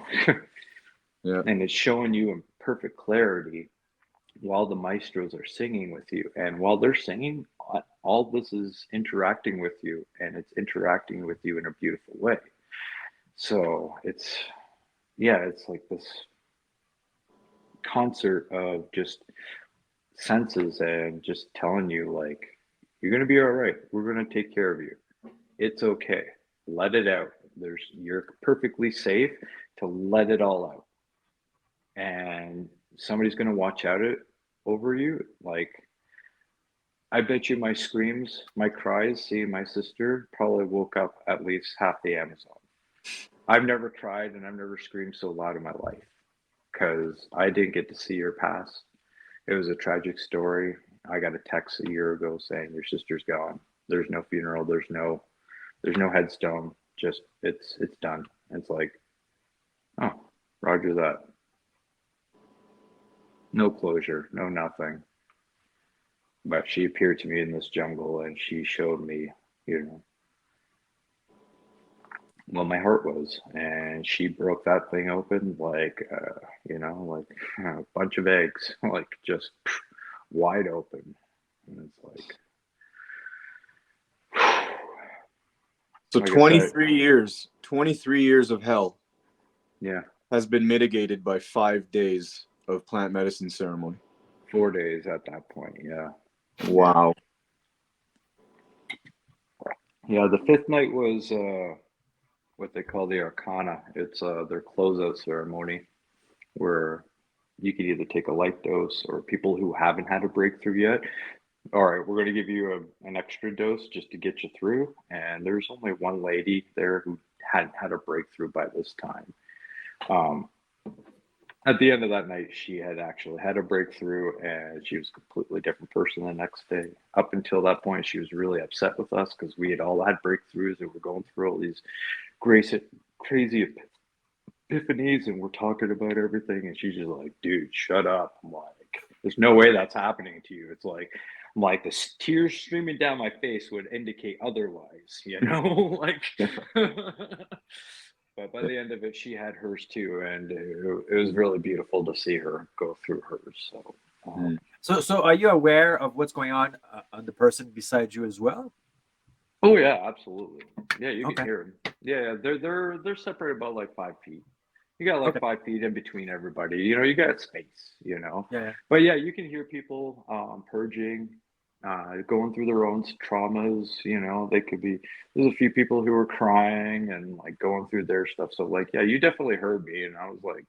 Yeah. And it's showing you in perfect clarity while the maestros are singing with you. And while they're singing, all this is interacting with you, and it's interacting with you in a beautiful way. So it's, yeah, it's like this concert of just senses and just telling you like, you're going to be all right, we're going to take care of you, it's okay, let it out, you're perfectly safe to let it all out, and somebody's going to watch out it over you. Like, I bet you my screams, my cries seeing my sister probably woke up at least half the Amazon. I've never cried and I've never screamed so loud in my life because I didn't get to see her pass. It was a tragic story. I got a text a year ago saying your sister's gone. There's no funeral. There's no headstone. Just it's done. It's like, oh, Roger that. No closure, no nothing. But she appeared to me in this jungle, and she showed me, you know, what my heart was, and she broke that thing open like, you know, like a bunch of eggs, like just wide open. And it's like, So like I said, 23 years of hell yeah, has been mitigated by 5 days of plant medicine ceremony. 4 days at that point. Yeah. Wow. Yeah. The fifth night was what they call the Arcana. It's their closeout ceremony where you can either take a light dose, or people who haven't had a breakthrough yet. All right, we're going to give you an extra dose just to get you through. And there's only one lady there who hadn't had a breakthrough by this time. At the end of that night, she had actually had a breakthrough, and she was a completely different person the next day. Up until that point, she was really upset with us because we had all had breakthroughs and we're going through all these crazy epiphanies, and we're talking about everything. And she's just like, dude, shut up. I'm like, there's no way that's happening to you. It's like, I'm like, the tears streaming down my face would indicate otherwise, you know? Like, but by the end of it, she had hers too, and it was really beautiful to see her go through hers. So, So are you aware of what's going on the person beside you as well? oh yeah, absolutely. Yeah, you can Okay. hear them. Yeah, they're separated about like 5 feet. You got like Okay. 5 feet in between everybody. You know, you got space. You know, Yeah. but yeah, you can hear people purging, going through their own traumas. You know, they could be. There's a few people who were crying and like going through their stuff. So like, yeah, you definitely heard me, and I was like,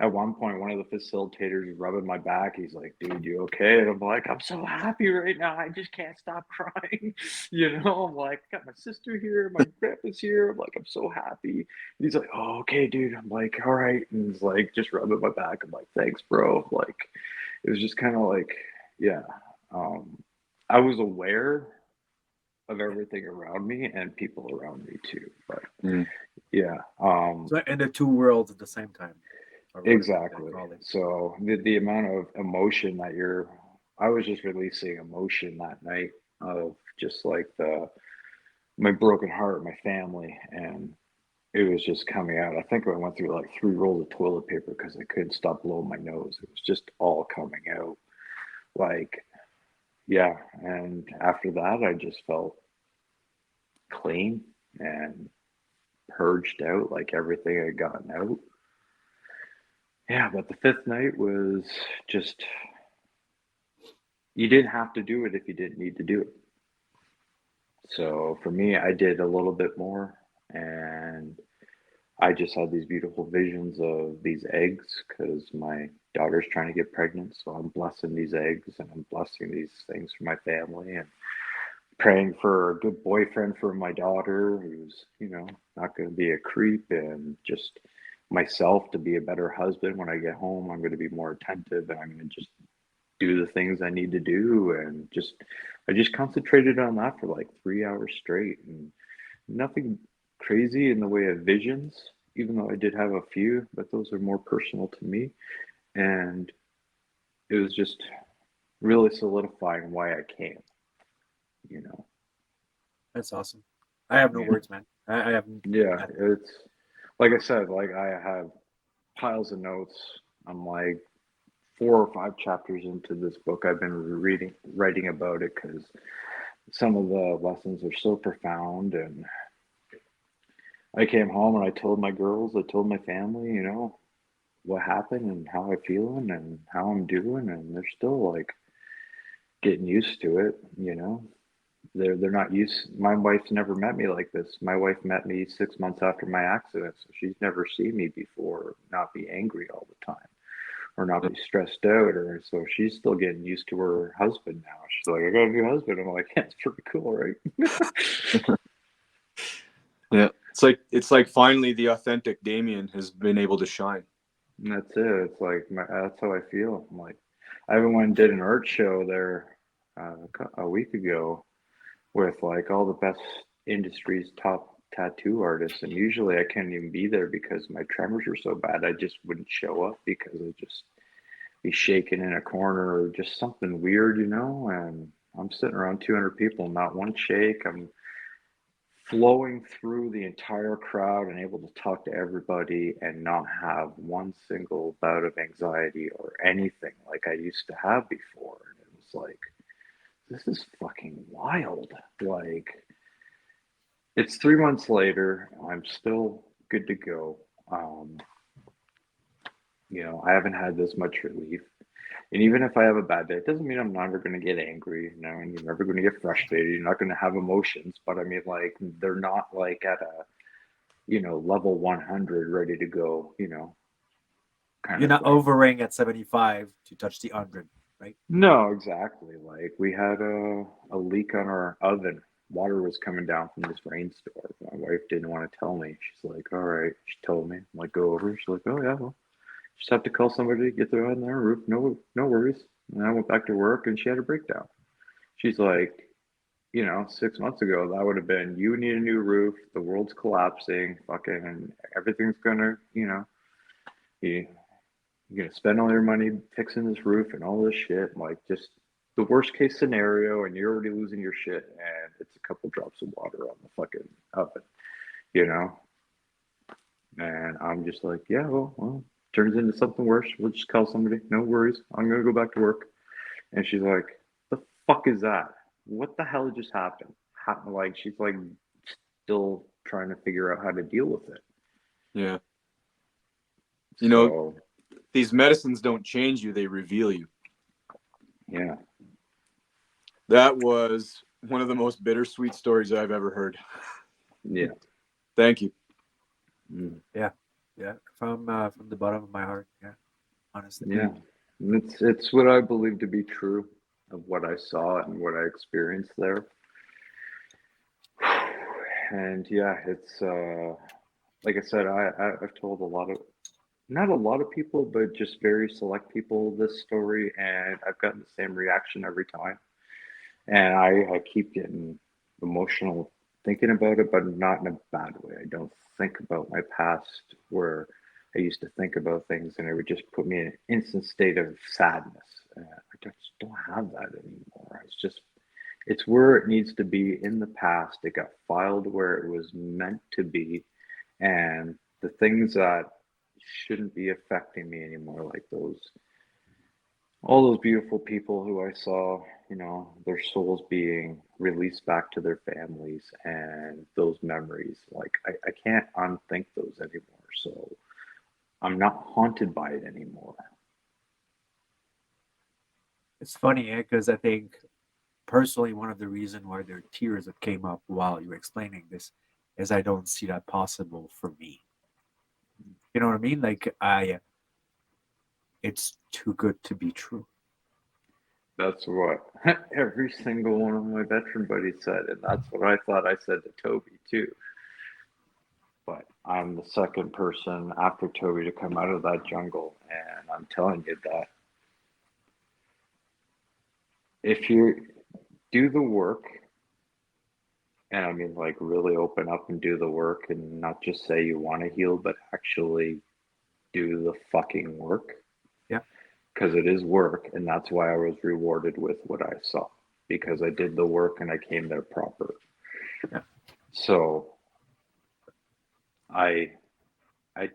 at one point, one of the facilitators was rubbing my back. He's like, dude, you okay? And I'm like, I'm so happy right now. I just can't stop crying. I'm like, I got my sister here. My grandpa's here. I'm like, I'm so happy. And he's like, oh, okay, dude. I'm like, all right. And he's like, just rubbing my back. I'm like, thanks, bro. Like, it was just kind of like, yeah. I was aware of everything around me and people around me too. But yeah. So in the two worlds at the same time. Or whatever Exactly. they call it. So the amount of emotion that I was just releasing emotion that night of just like my broken heart, my family, and it was just coming out. I think I went through like 3 rolls of toilet paper because I couldn't stop blowing my nose. It was just all coming out. Like, yeah. And after that, I just felt clean and purged out, like everything had gotten out. Yeah, but the 5th night was just, you didn't have to do it if you didn't need to do it. So for me, I did a little bit more, and I just had these beautiful visions of these eggs because my daughter's trying to get pregnant. So I'm blessing these eggs and I'm blessing these things for my family and praying for a good boyfriend for my daughter who's, not going to be a creep, and just myself to be a better husband. When I get home, I'm going to be more attentive, and I'm going to just do the things I need to do. And I just concentrated on that for like 3 hours straight, and nothing crazy in the way of visions, even though I did have a few, but those are more personal to me. And it was just really solidifying why I came. That's awesome. I have no Yeah. words, man. I have. Yeah, it's like I said, like I have piles of notes. I'm like 4 or 5 chapters into this book. I've been writing about it because some of the lessons are so profound. And I came home and I told my girls, I told my family, what happened and how I'm feeling and how I'm doing, and they're still like getting used to it. They're not used. My wife's never met me like this. My wife met me 6 months after my accident, so she's never seen me before not be angry all the time or not be stressed out. Or so she's still getting used to her husband now. She's like, I got a new husband. I'm like, yeah, it's pretty cool, right? Yeah, it's like finally the authentic Damian has been able to shine. And that's it. It's like that's how I feel. I'm like, I even went and did an art show there a week ago with like all the best industry's top tattoo artists, and usually I can't even be there because my tremors are so bad. I just wouldn't show up because I'd just be shaking in a corner or just something weird, and I'm sitting around 200 people, not one shake. I'm flowing through the entire crowd and able to talk to everybody and not have one single bout of anxiety or anything like I used to have before. And it was like, this is fucking wild. Like, it's 3 months later. I'm still good to go. I haven't had this much relief. And even if I have a bad day, it doesn't mean I'm never going to get angry, and you're never going to get frustrated. You're not going to have emotions, but I mean, like, they're not like at a, level 100 ready to go, kind You're of not thing. overing at 75 to touch the 100, right? No, exactly. Like, we had a leak on our oven. Water was coming down from this rainstorm. My wife didn't want to tell me. She's like, all right. She told me. I'm like, go over. She's like, oh, yeah, well, just have to call somebody to get their on their roof. No, no worries. And I went back to work, and she had a breakdown. She's like, 6 months ago, that would have been, you need a new roof. The world's collapsing. Fucking everything's gonna, you're gonna spend all your money fixing this roof and all this shit. Like, just the worst case scenario, and you're already losing your shit, and it's a couple drops of water on the fucking oven, And I'm just like, yeah, well, turns into something worse. We'll just call somebody. No worries. I'm gonna go back to work. And she's like, the fuck is that? What the hell just happened? Like, she's like still trying to figure out how to deal with it. Yeah. So, these medicines don't change you, they reveal you. yeah. That was one of the most bittersweet stories I've ever heard. Yeah. Thank you. Yeah. Yeah, from the bottom of my heart. Yeah, honestly. Yeah, and it's what I believe to be true of what I saw and what I experienced there. And yeah, it's like I said, I've told a lot of, not a lot of people, but just very select people this story, and I've gotten the same reaction every time. And I keep getting emotional thinking about it, but not in a bad way. I don't think about my past where I used to think about things and it would just put me in an instant state of sadness. I just don't have that anymore. It's where it needs to be in the past. It got filed where it was meant to be. And the things that shouldn't be affecting me anymore, like all those beautiful people who I saw, their souls being released back to their families and those memories. Like I can't unthink those anymore. So I'm not haunted by it anymore. It's funny, because I think personally one of the reasons why there are tears that came up while you were explaining this is I don't see that possible for me. You know what I mean? Like it's too good to be true. That's what every single one of my veteran buddies said. And that's what I thought I said to Toby too. But I'm the second person after Toby to come out of that jungle. And I'm telling you that if you do the work, and I mean, like, really open up and do the work and not just say you want to heal, but actually do the fucking work. Yeah. Because it is work. And that's why I was rewarded with what I saw, because I did the work and I came there proper. Yeah. So I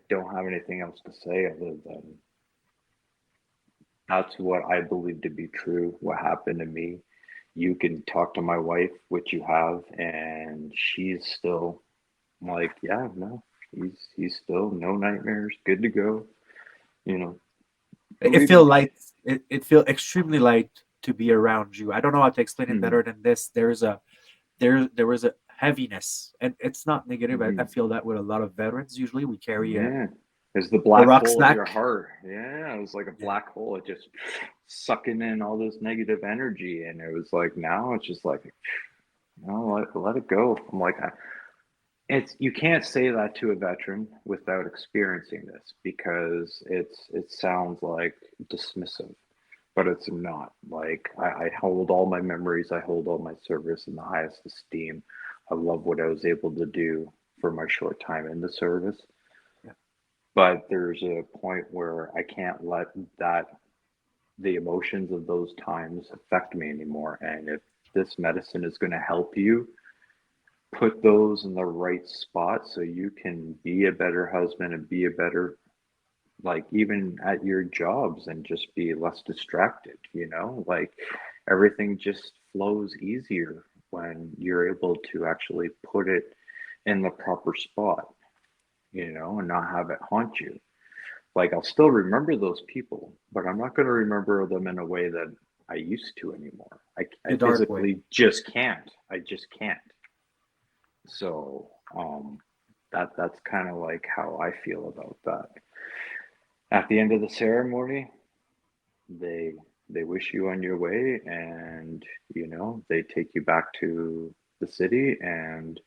don't have anything else to say other than that's what I believe to be true, what happened to me. You can talk to my wife, which you have, and she's still like, yeah, no, he's still no nightmares, good to go. You know, It feel light. It feel extremely light to be around you. I don't know how to explain it better than this. There was a heaviness, and it's not negative. I feel that with a lot of veterans. Usually, we carry yeah. It's the black hole of your rucksack. heart. Yeah, it was like a black hole. It just sucking in all this negative energy, and it was like now it's just like, let it go. I'm like, you can't say that to a veteran without experiencing this because it sounds like dismissive, but it's not. Like I hold all my memories, I hold all my service in the highest esteem. I love what I was able to do for my short time in the service. Yeah. But there's a point where I can't let the emotions of those times affect me anymore. And if this medicine is going to help you put those in the right spot so you can be a better husband and be a better, like, even at your jobs, and just be less distracted, like everything just flows easier when you're able to actually put it in the proper spot, and not have it haunt you. Like, I'll still remember those people, but I'm not going to remember them in a way that I used to anymore. I dark way. physically just can't. I just can't. So that's kind of like how I feel about that. At the end of the ceremony, they wish you on your way, and they take you back to the city, and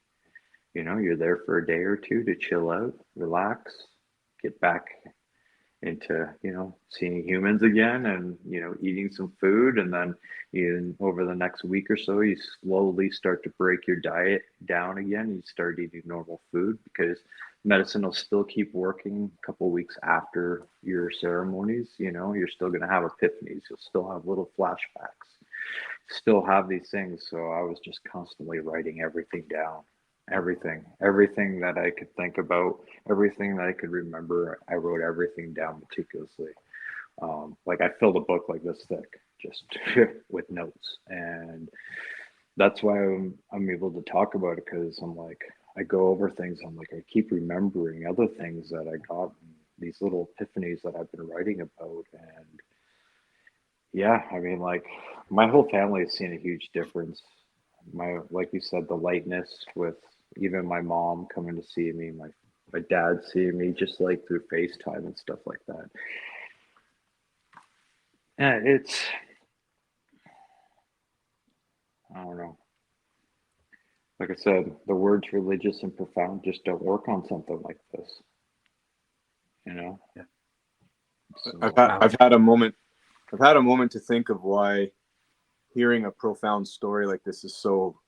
you're there for a day or two to chill out, relax, get back into seeing humans again, and eating some food. And then over the next week or so, you slowly start to break your diet down again. You start eating normal food because medicine will still keep working a couple of weeks after your ceremonies. You're still going to have epiphanies, you'll still have little flashbacks, still have these things. So I was just constantly writing everything down, everything that I could think about, everything that I could remember. I wrote everything down meticulously. Like, I filled a book like this thick, just with notes. And that's why I'm able to talk about it, because I'm like, I go over things. I'm like, I keep remembering other things that I got, these little epiphanies that I've been writing about. And yeah, I mean, like, my whole family has seen a huge difference. Like you said, the lightness with even my mom coming to see me, my my dad seeing me just like through FaceTime and stuff like that. And it's, I don't know. Like I said, the words religious and profound just don't work on something like this. You know? Yeah. So, I've had a moment to think of why hearing a profound story like this is so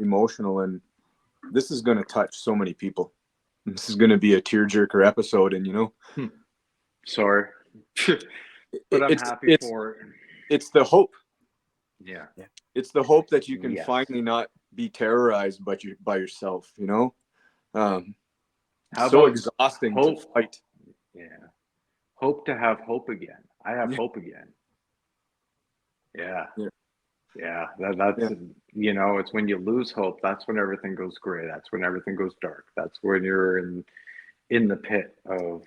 emotional, and this is going to touch so many people. This is going to be a tearjerker episode, and sorry. But I'm happy for it. It's the hope. Yeah. It's the hope that you can Yes. finally not be terrorized by yourself, How so about exhausting hope? to fight. Yeah. Hope to have hope again. I have hope again. Yeah. Yeah. That's, it's when you lose hope, that's when everything goes gray. That's when everything goes dark. That's when you're in the pit of,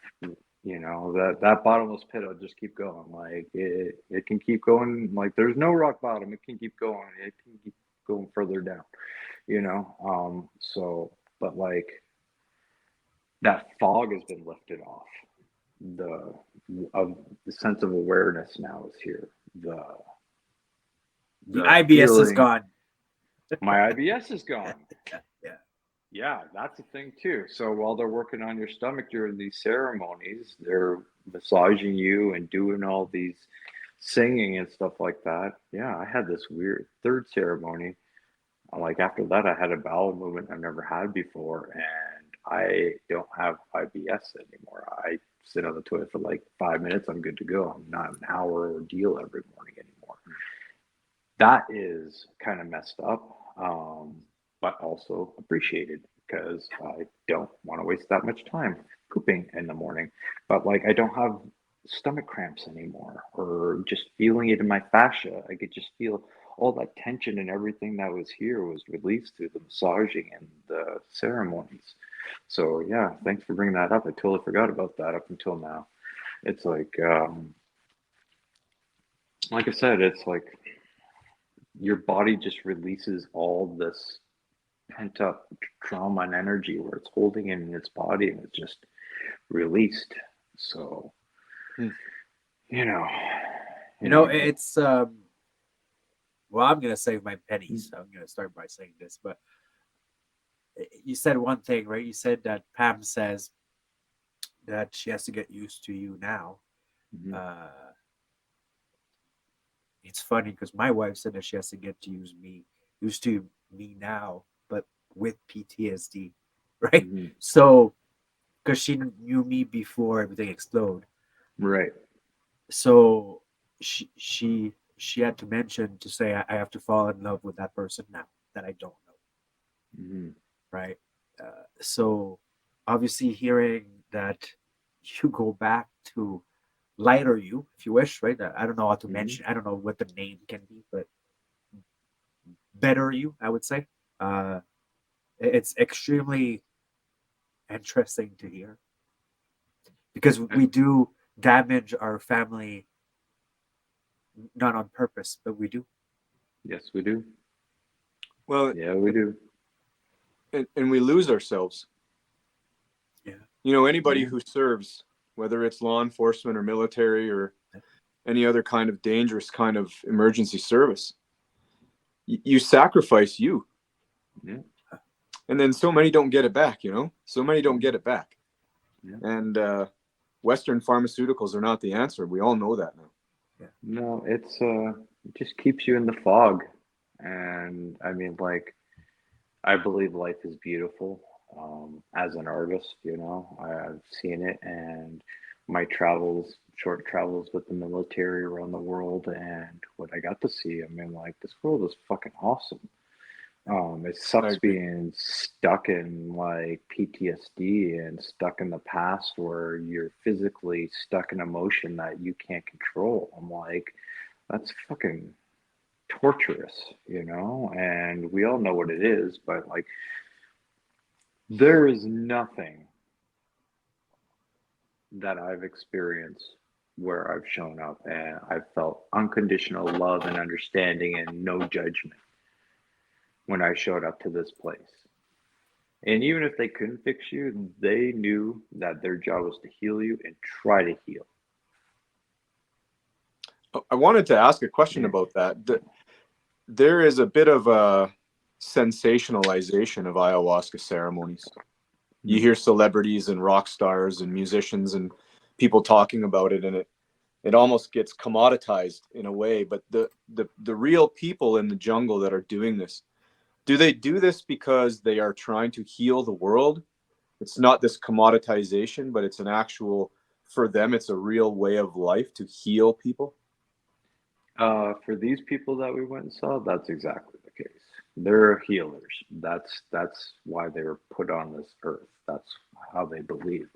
that bottomless pit will just keep going. Like it can keep going. Like there's no rock bottom. It can keep going. It can keep going further down, so, but like that fog has been lifted off. The sense of awareness now is here. The IBS is feeling, gone. my IBS is gone. Yeah. Yeah, that's a thing too. So while they're working on your stomach during these ceremonies, they're massaging you and doing all these singing and stuff like that. Yeah, I had this weird third ceremony. Like after that, I had a bowel movement I've never had before, and I don't have IBS anymore. I sit on the toilet for like 5 minutes. I'm good to go. I'm not an hour ordeal every morning anymore. That is kind of messed up. But also appreciated because I don't want to waste that much time pooping in the morning. But like I don't have stomach cramps anymore, or just feeling it in my fascia. I could just feel all that tension and everything that was here was released through the massaging and the ceremonies. So yeah, thanks for bringing that up. I totally forgot about that up until now. It's like I said, it's like your body just releases all this pent up trauma and energy where it's holding it in its body, and it's just released. So, It's well, I'm gonna save my pennies. So I'm gonna start by saying this, but you said one thing, right? You said that Pam says that she has to get used to you now. It's funny because my wife said that she has to get used to me now, but with PTSD, right? So, because she knew me before everything exploded, right? So she had to mention to say I have to fall in love with that person now that I don't know, right? So obviously, hearing that you go back to lighter you, if you wish, right? I don't know how to mention. I don't know what the name can be, but better you, I would say. It's extremely interesting to hear because we do damage our family, not on purpose, but we do. Yes, we do. Well, yeah, we do. And we lose ourselves. Yeah. Anybody who serves, whether it's law enforcement or military or any other kind of dangerous kind of emergency service, you sacrifice you. Yeah. And then so many don't get it back, So many don't get it back. Yeah. And Western pharmaceuticals are not the answer. We all know that now. Yeah. No, it just keeps you in the fog. And I mean, like, I believe life is beautiful. As an artist, I've seen it, and my short travels with the military around the world, and what I got to see, I mean, like, this world is fucking awesome. It sucks being stuck in like PTSD and stuck in the past where you're physically stuck in emotion that you can't control. I'm like, that's fucking torturous, and we all know what it is, but like, there is nothing that I've experienced where I've shown up and I've felt unconditional love and understanding and no judgment when I showed up to this place. And even if they couldn't fix you, they knew that their job was to heal you and try to heal. I wanted to ask a question about that. There is a bit of a sensationalization of ayahuasca ceremonies. You hear celebrities and rock stars and musicians and people talking about it, and it almost gets commoditized in a way. But the real people in the jungle that are doing this, do they do this because they are trying to heal the world? It's not this commoditization, but it's an actual, for them, it's a real way of life to heal people. For these people that we went and saw, that's exactly the case. They're healers. That's why they were put on this earth. That's how they believe.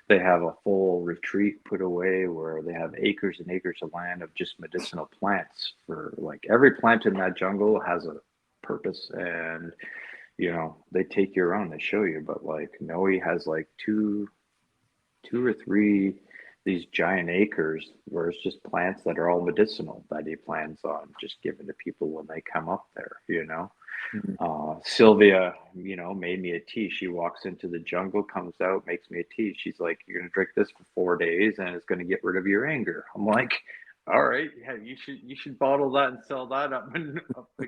They have a full retreat put away where they have acres and acres of land of just medicinal plants. For like every plant in that jungle has a purpose, and they take you around, they show you. But like Noe has like two or three these giant acres where it's just plants that are all medicinal that he plans on just giving to people when they come up there. Sylvia, made me a tea. She walks into the jungle, comes out, makes me a tea. She's like, "You're gonna drink this for 4 days, and it's gonna get rid of your anger." I'm like, "All right, yeah, you should bottle that and sell that up in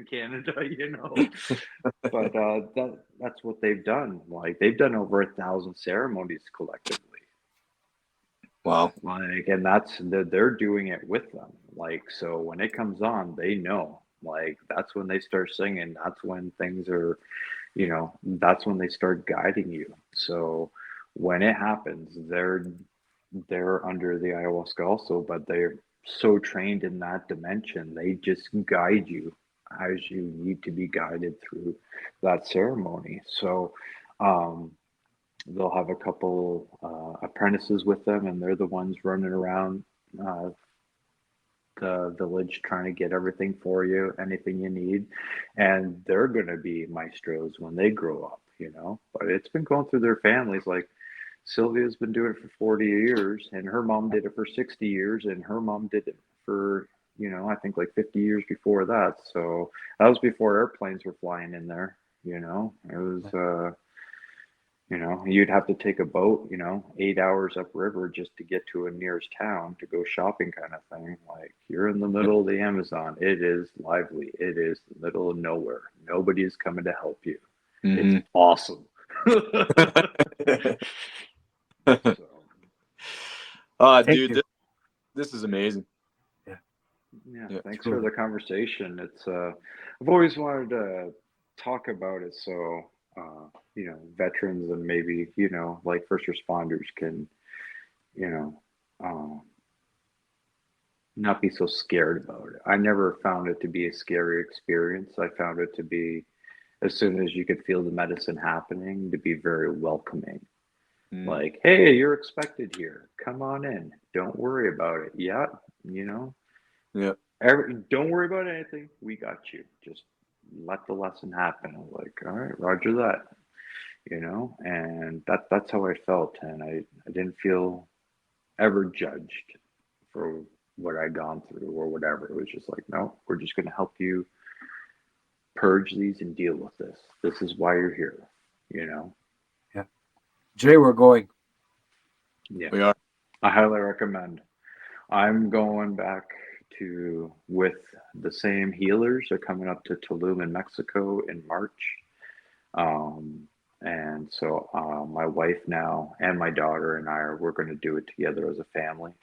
Canada, But that's what they've done. Like they've done over 1,000 ceremonies collectively. Wow. Like, and they're doing it with them. Like, so when it comes on, they know. Like, that's when they start singing. That's when things are, that's when they start guiding you. So when it happens, they're under the ayahuasca also, but they're so trained in that dimension, they just guide you as you need to be guided through that ceremony. So, they'll have a couple apprentices with them, and they're the ones running around the village trying to get everything for you, anything you need. And they're going to be maestros when they grow up. But it's been going through their families. Like Sylvia's been doing it for 40 years, and her mom did it for 60 years, and her mom did it for, I think like 50 years before that. So that was before airplanes were flying in there. It was, you'd have to take a boat, 8 hours upriver just to get to a nearest town to go shopping kind of thing. Like you're in the middle of the Amazon. It is lively. It is the middle of nowhere. Nobody is coming to help you. Mm-hmm. It's awesome. Dude, this is amazing. Yeah, thanks for the conversation. It's I've always wanted to talk about it, so veterans and maybe like first responders can not be so scared about it. I never found it to be a scary experience. I found it to be, as soon as you could feel the medicine happening, to be very welcoming. Like, hey, you're expected here. Come on in. Don't worry about it. Yeah, Yeah. Don't worry about anything. We got you. Just let the lesson happen. I'm like, all right, Roger that. And that's how I felt, and I didn't feel ever judged for what I'd gone through or whatever. It was just like, no, we're just going to help you purge these and deal with this. This is why you're here. Yeah, Jay, we're going. Yeah, we are. I highly recommend. I'm going back with the same healers. They're coming up to Tulum in Mexico in March. And so my wife now and my daughter and we're going to do it together as a family.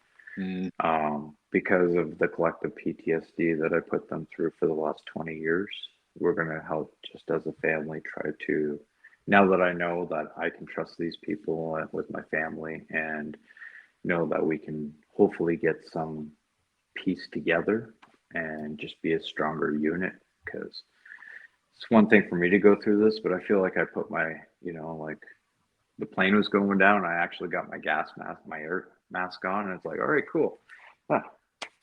Because of the collective PTSD that I put them through for the last 20 years, we're going to help just as a family try to, now that I know that I can trust these people with my family and know that we can hopefully get some piece together and just be a stronger unit, because it's one thing for me to go through this, but I feel like I put my, like the plane was going down. I actually got my gas mask, my air mask on, and it's like, all right, cool.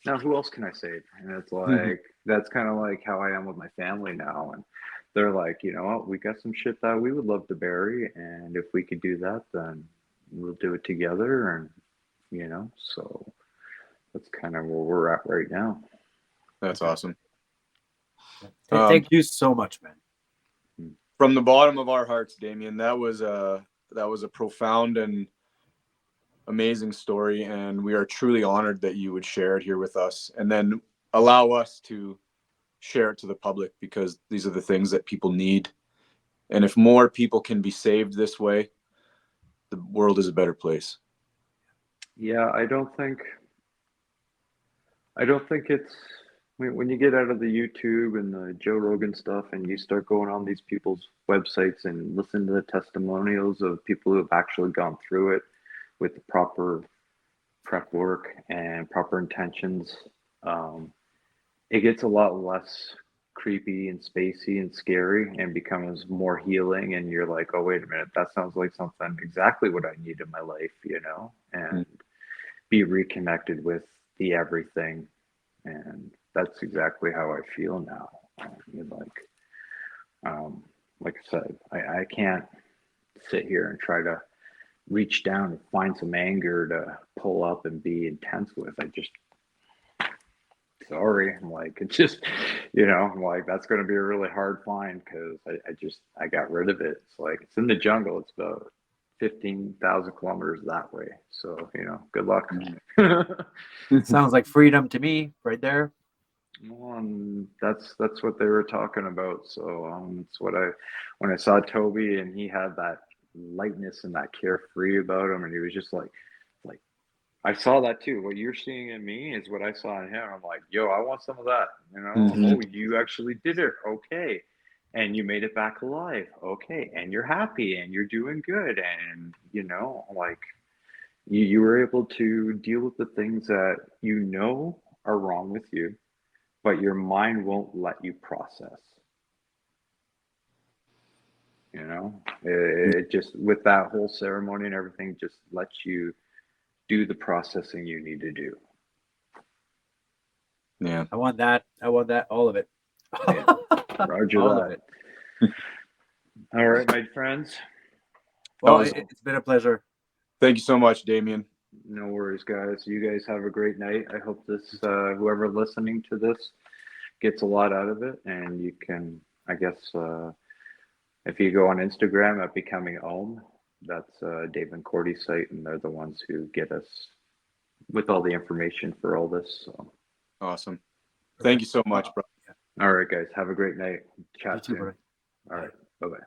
Now who else can I save? And it's like, that's kind of like how I am with my family now. And they're like, you know what, we got some shit that we would love to bury. And if we could do that, then we'll do it together. And, so that's kind of where we're at right now. That's awesome. Thank you so much, man. From the bottom of our hearts, Damian, that was a profound and amazing story, and we are truly honored that you would share it here with us, and then allow us to share it to the public, because these are the things that people need. And if more people can be saved this way, the world is a better place. Yeah, I don't think it's when you get out of the YouTube and the Joe Rogan stuff and you start going on these people's websites and listen to the testimonials of people who have actually gone through it with the proper prep work and proper intentions, it gets a lot less creepy and spacey and scary and becomes more healing. And you're like, oh, wait a minute, that sounds like something exactly what I need in my life, and be reconnected with the everything. And that's exactly how I feel now. Like I said, I can't sit here and try to reach down and find some anger to pull up and be intense with. Sorry, I'm like, it's just, I'm like, that's going to be a really hard find, because I got rid of it. It's like, it's in the jungle. It's about 15,000 kilometers that way. So, good luck. Sounds like freedom to me right there. Well, and that's what they were talking about. So it's when I saw Toby and he had that lightness and that carefree about him, and he was just like I saw that too. What you're seeing in me is what I saw in him. I'm like, yo, I want some of that. Oh, you actually did it. Okay. And you made it back alive. Okay. And you're happy and you're doing good. And, like you were able to deal with the things that are wrong with you, but your mind won't let you process. It just, with that whole ceremony and everything, just lets you do the processing you need to do. Yeah, I want that. All of it. Yeah. Roger all that. of it. All right, my friends. Well, it's been a pleasure. Thank you so much, Damian. No worries, guys. You guys have a great night. I hope this, whoever listening to this, gets a lot out of it. And you can, I guess, if you go on Instagram at Becoming Om, that's Dave and Cordy's site, and they're the ones who get us with all the information for all this. So awesome. Thank you so much, bro. All right, guys. Have a great night. Chat soon. All right. Bye-bye.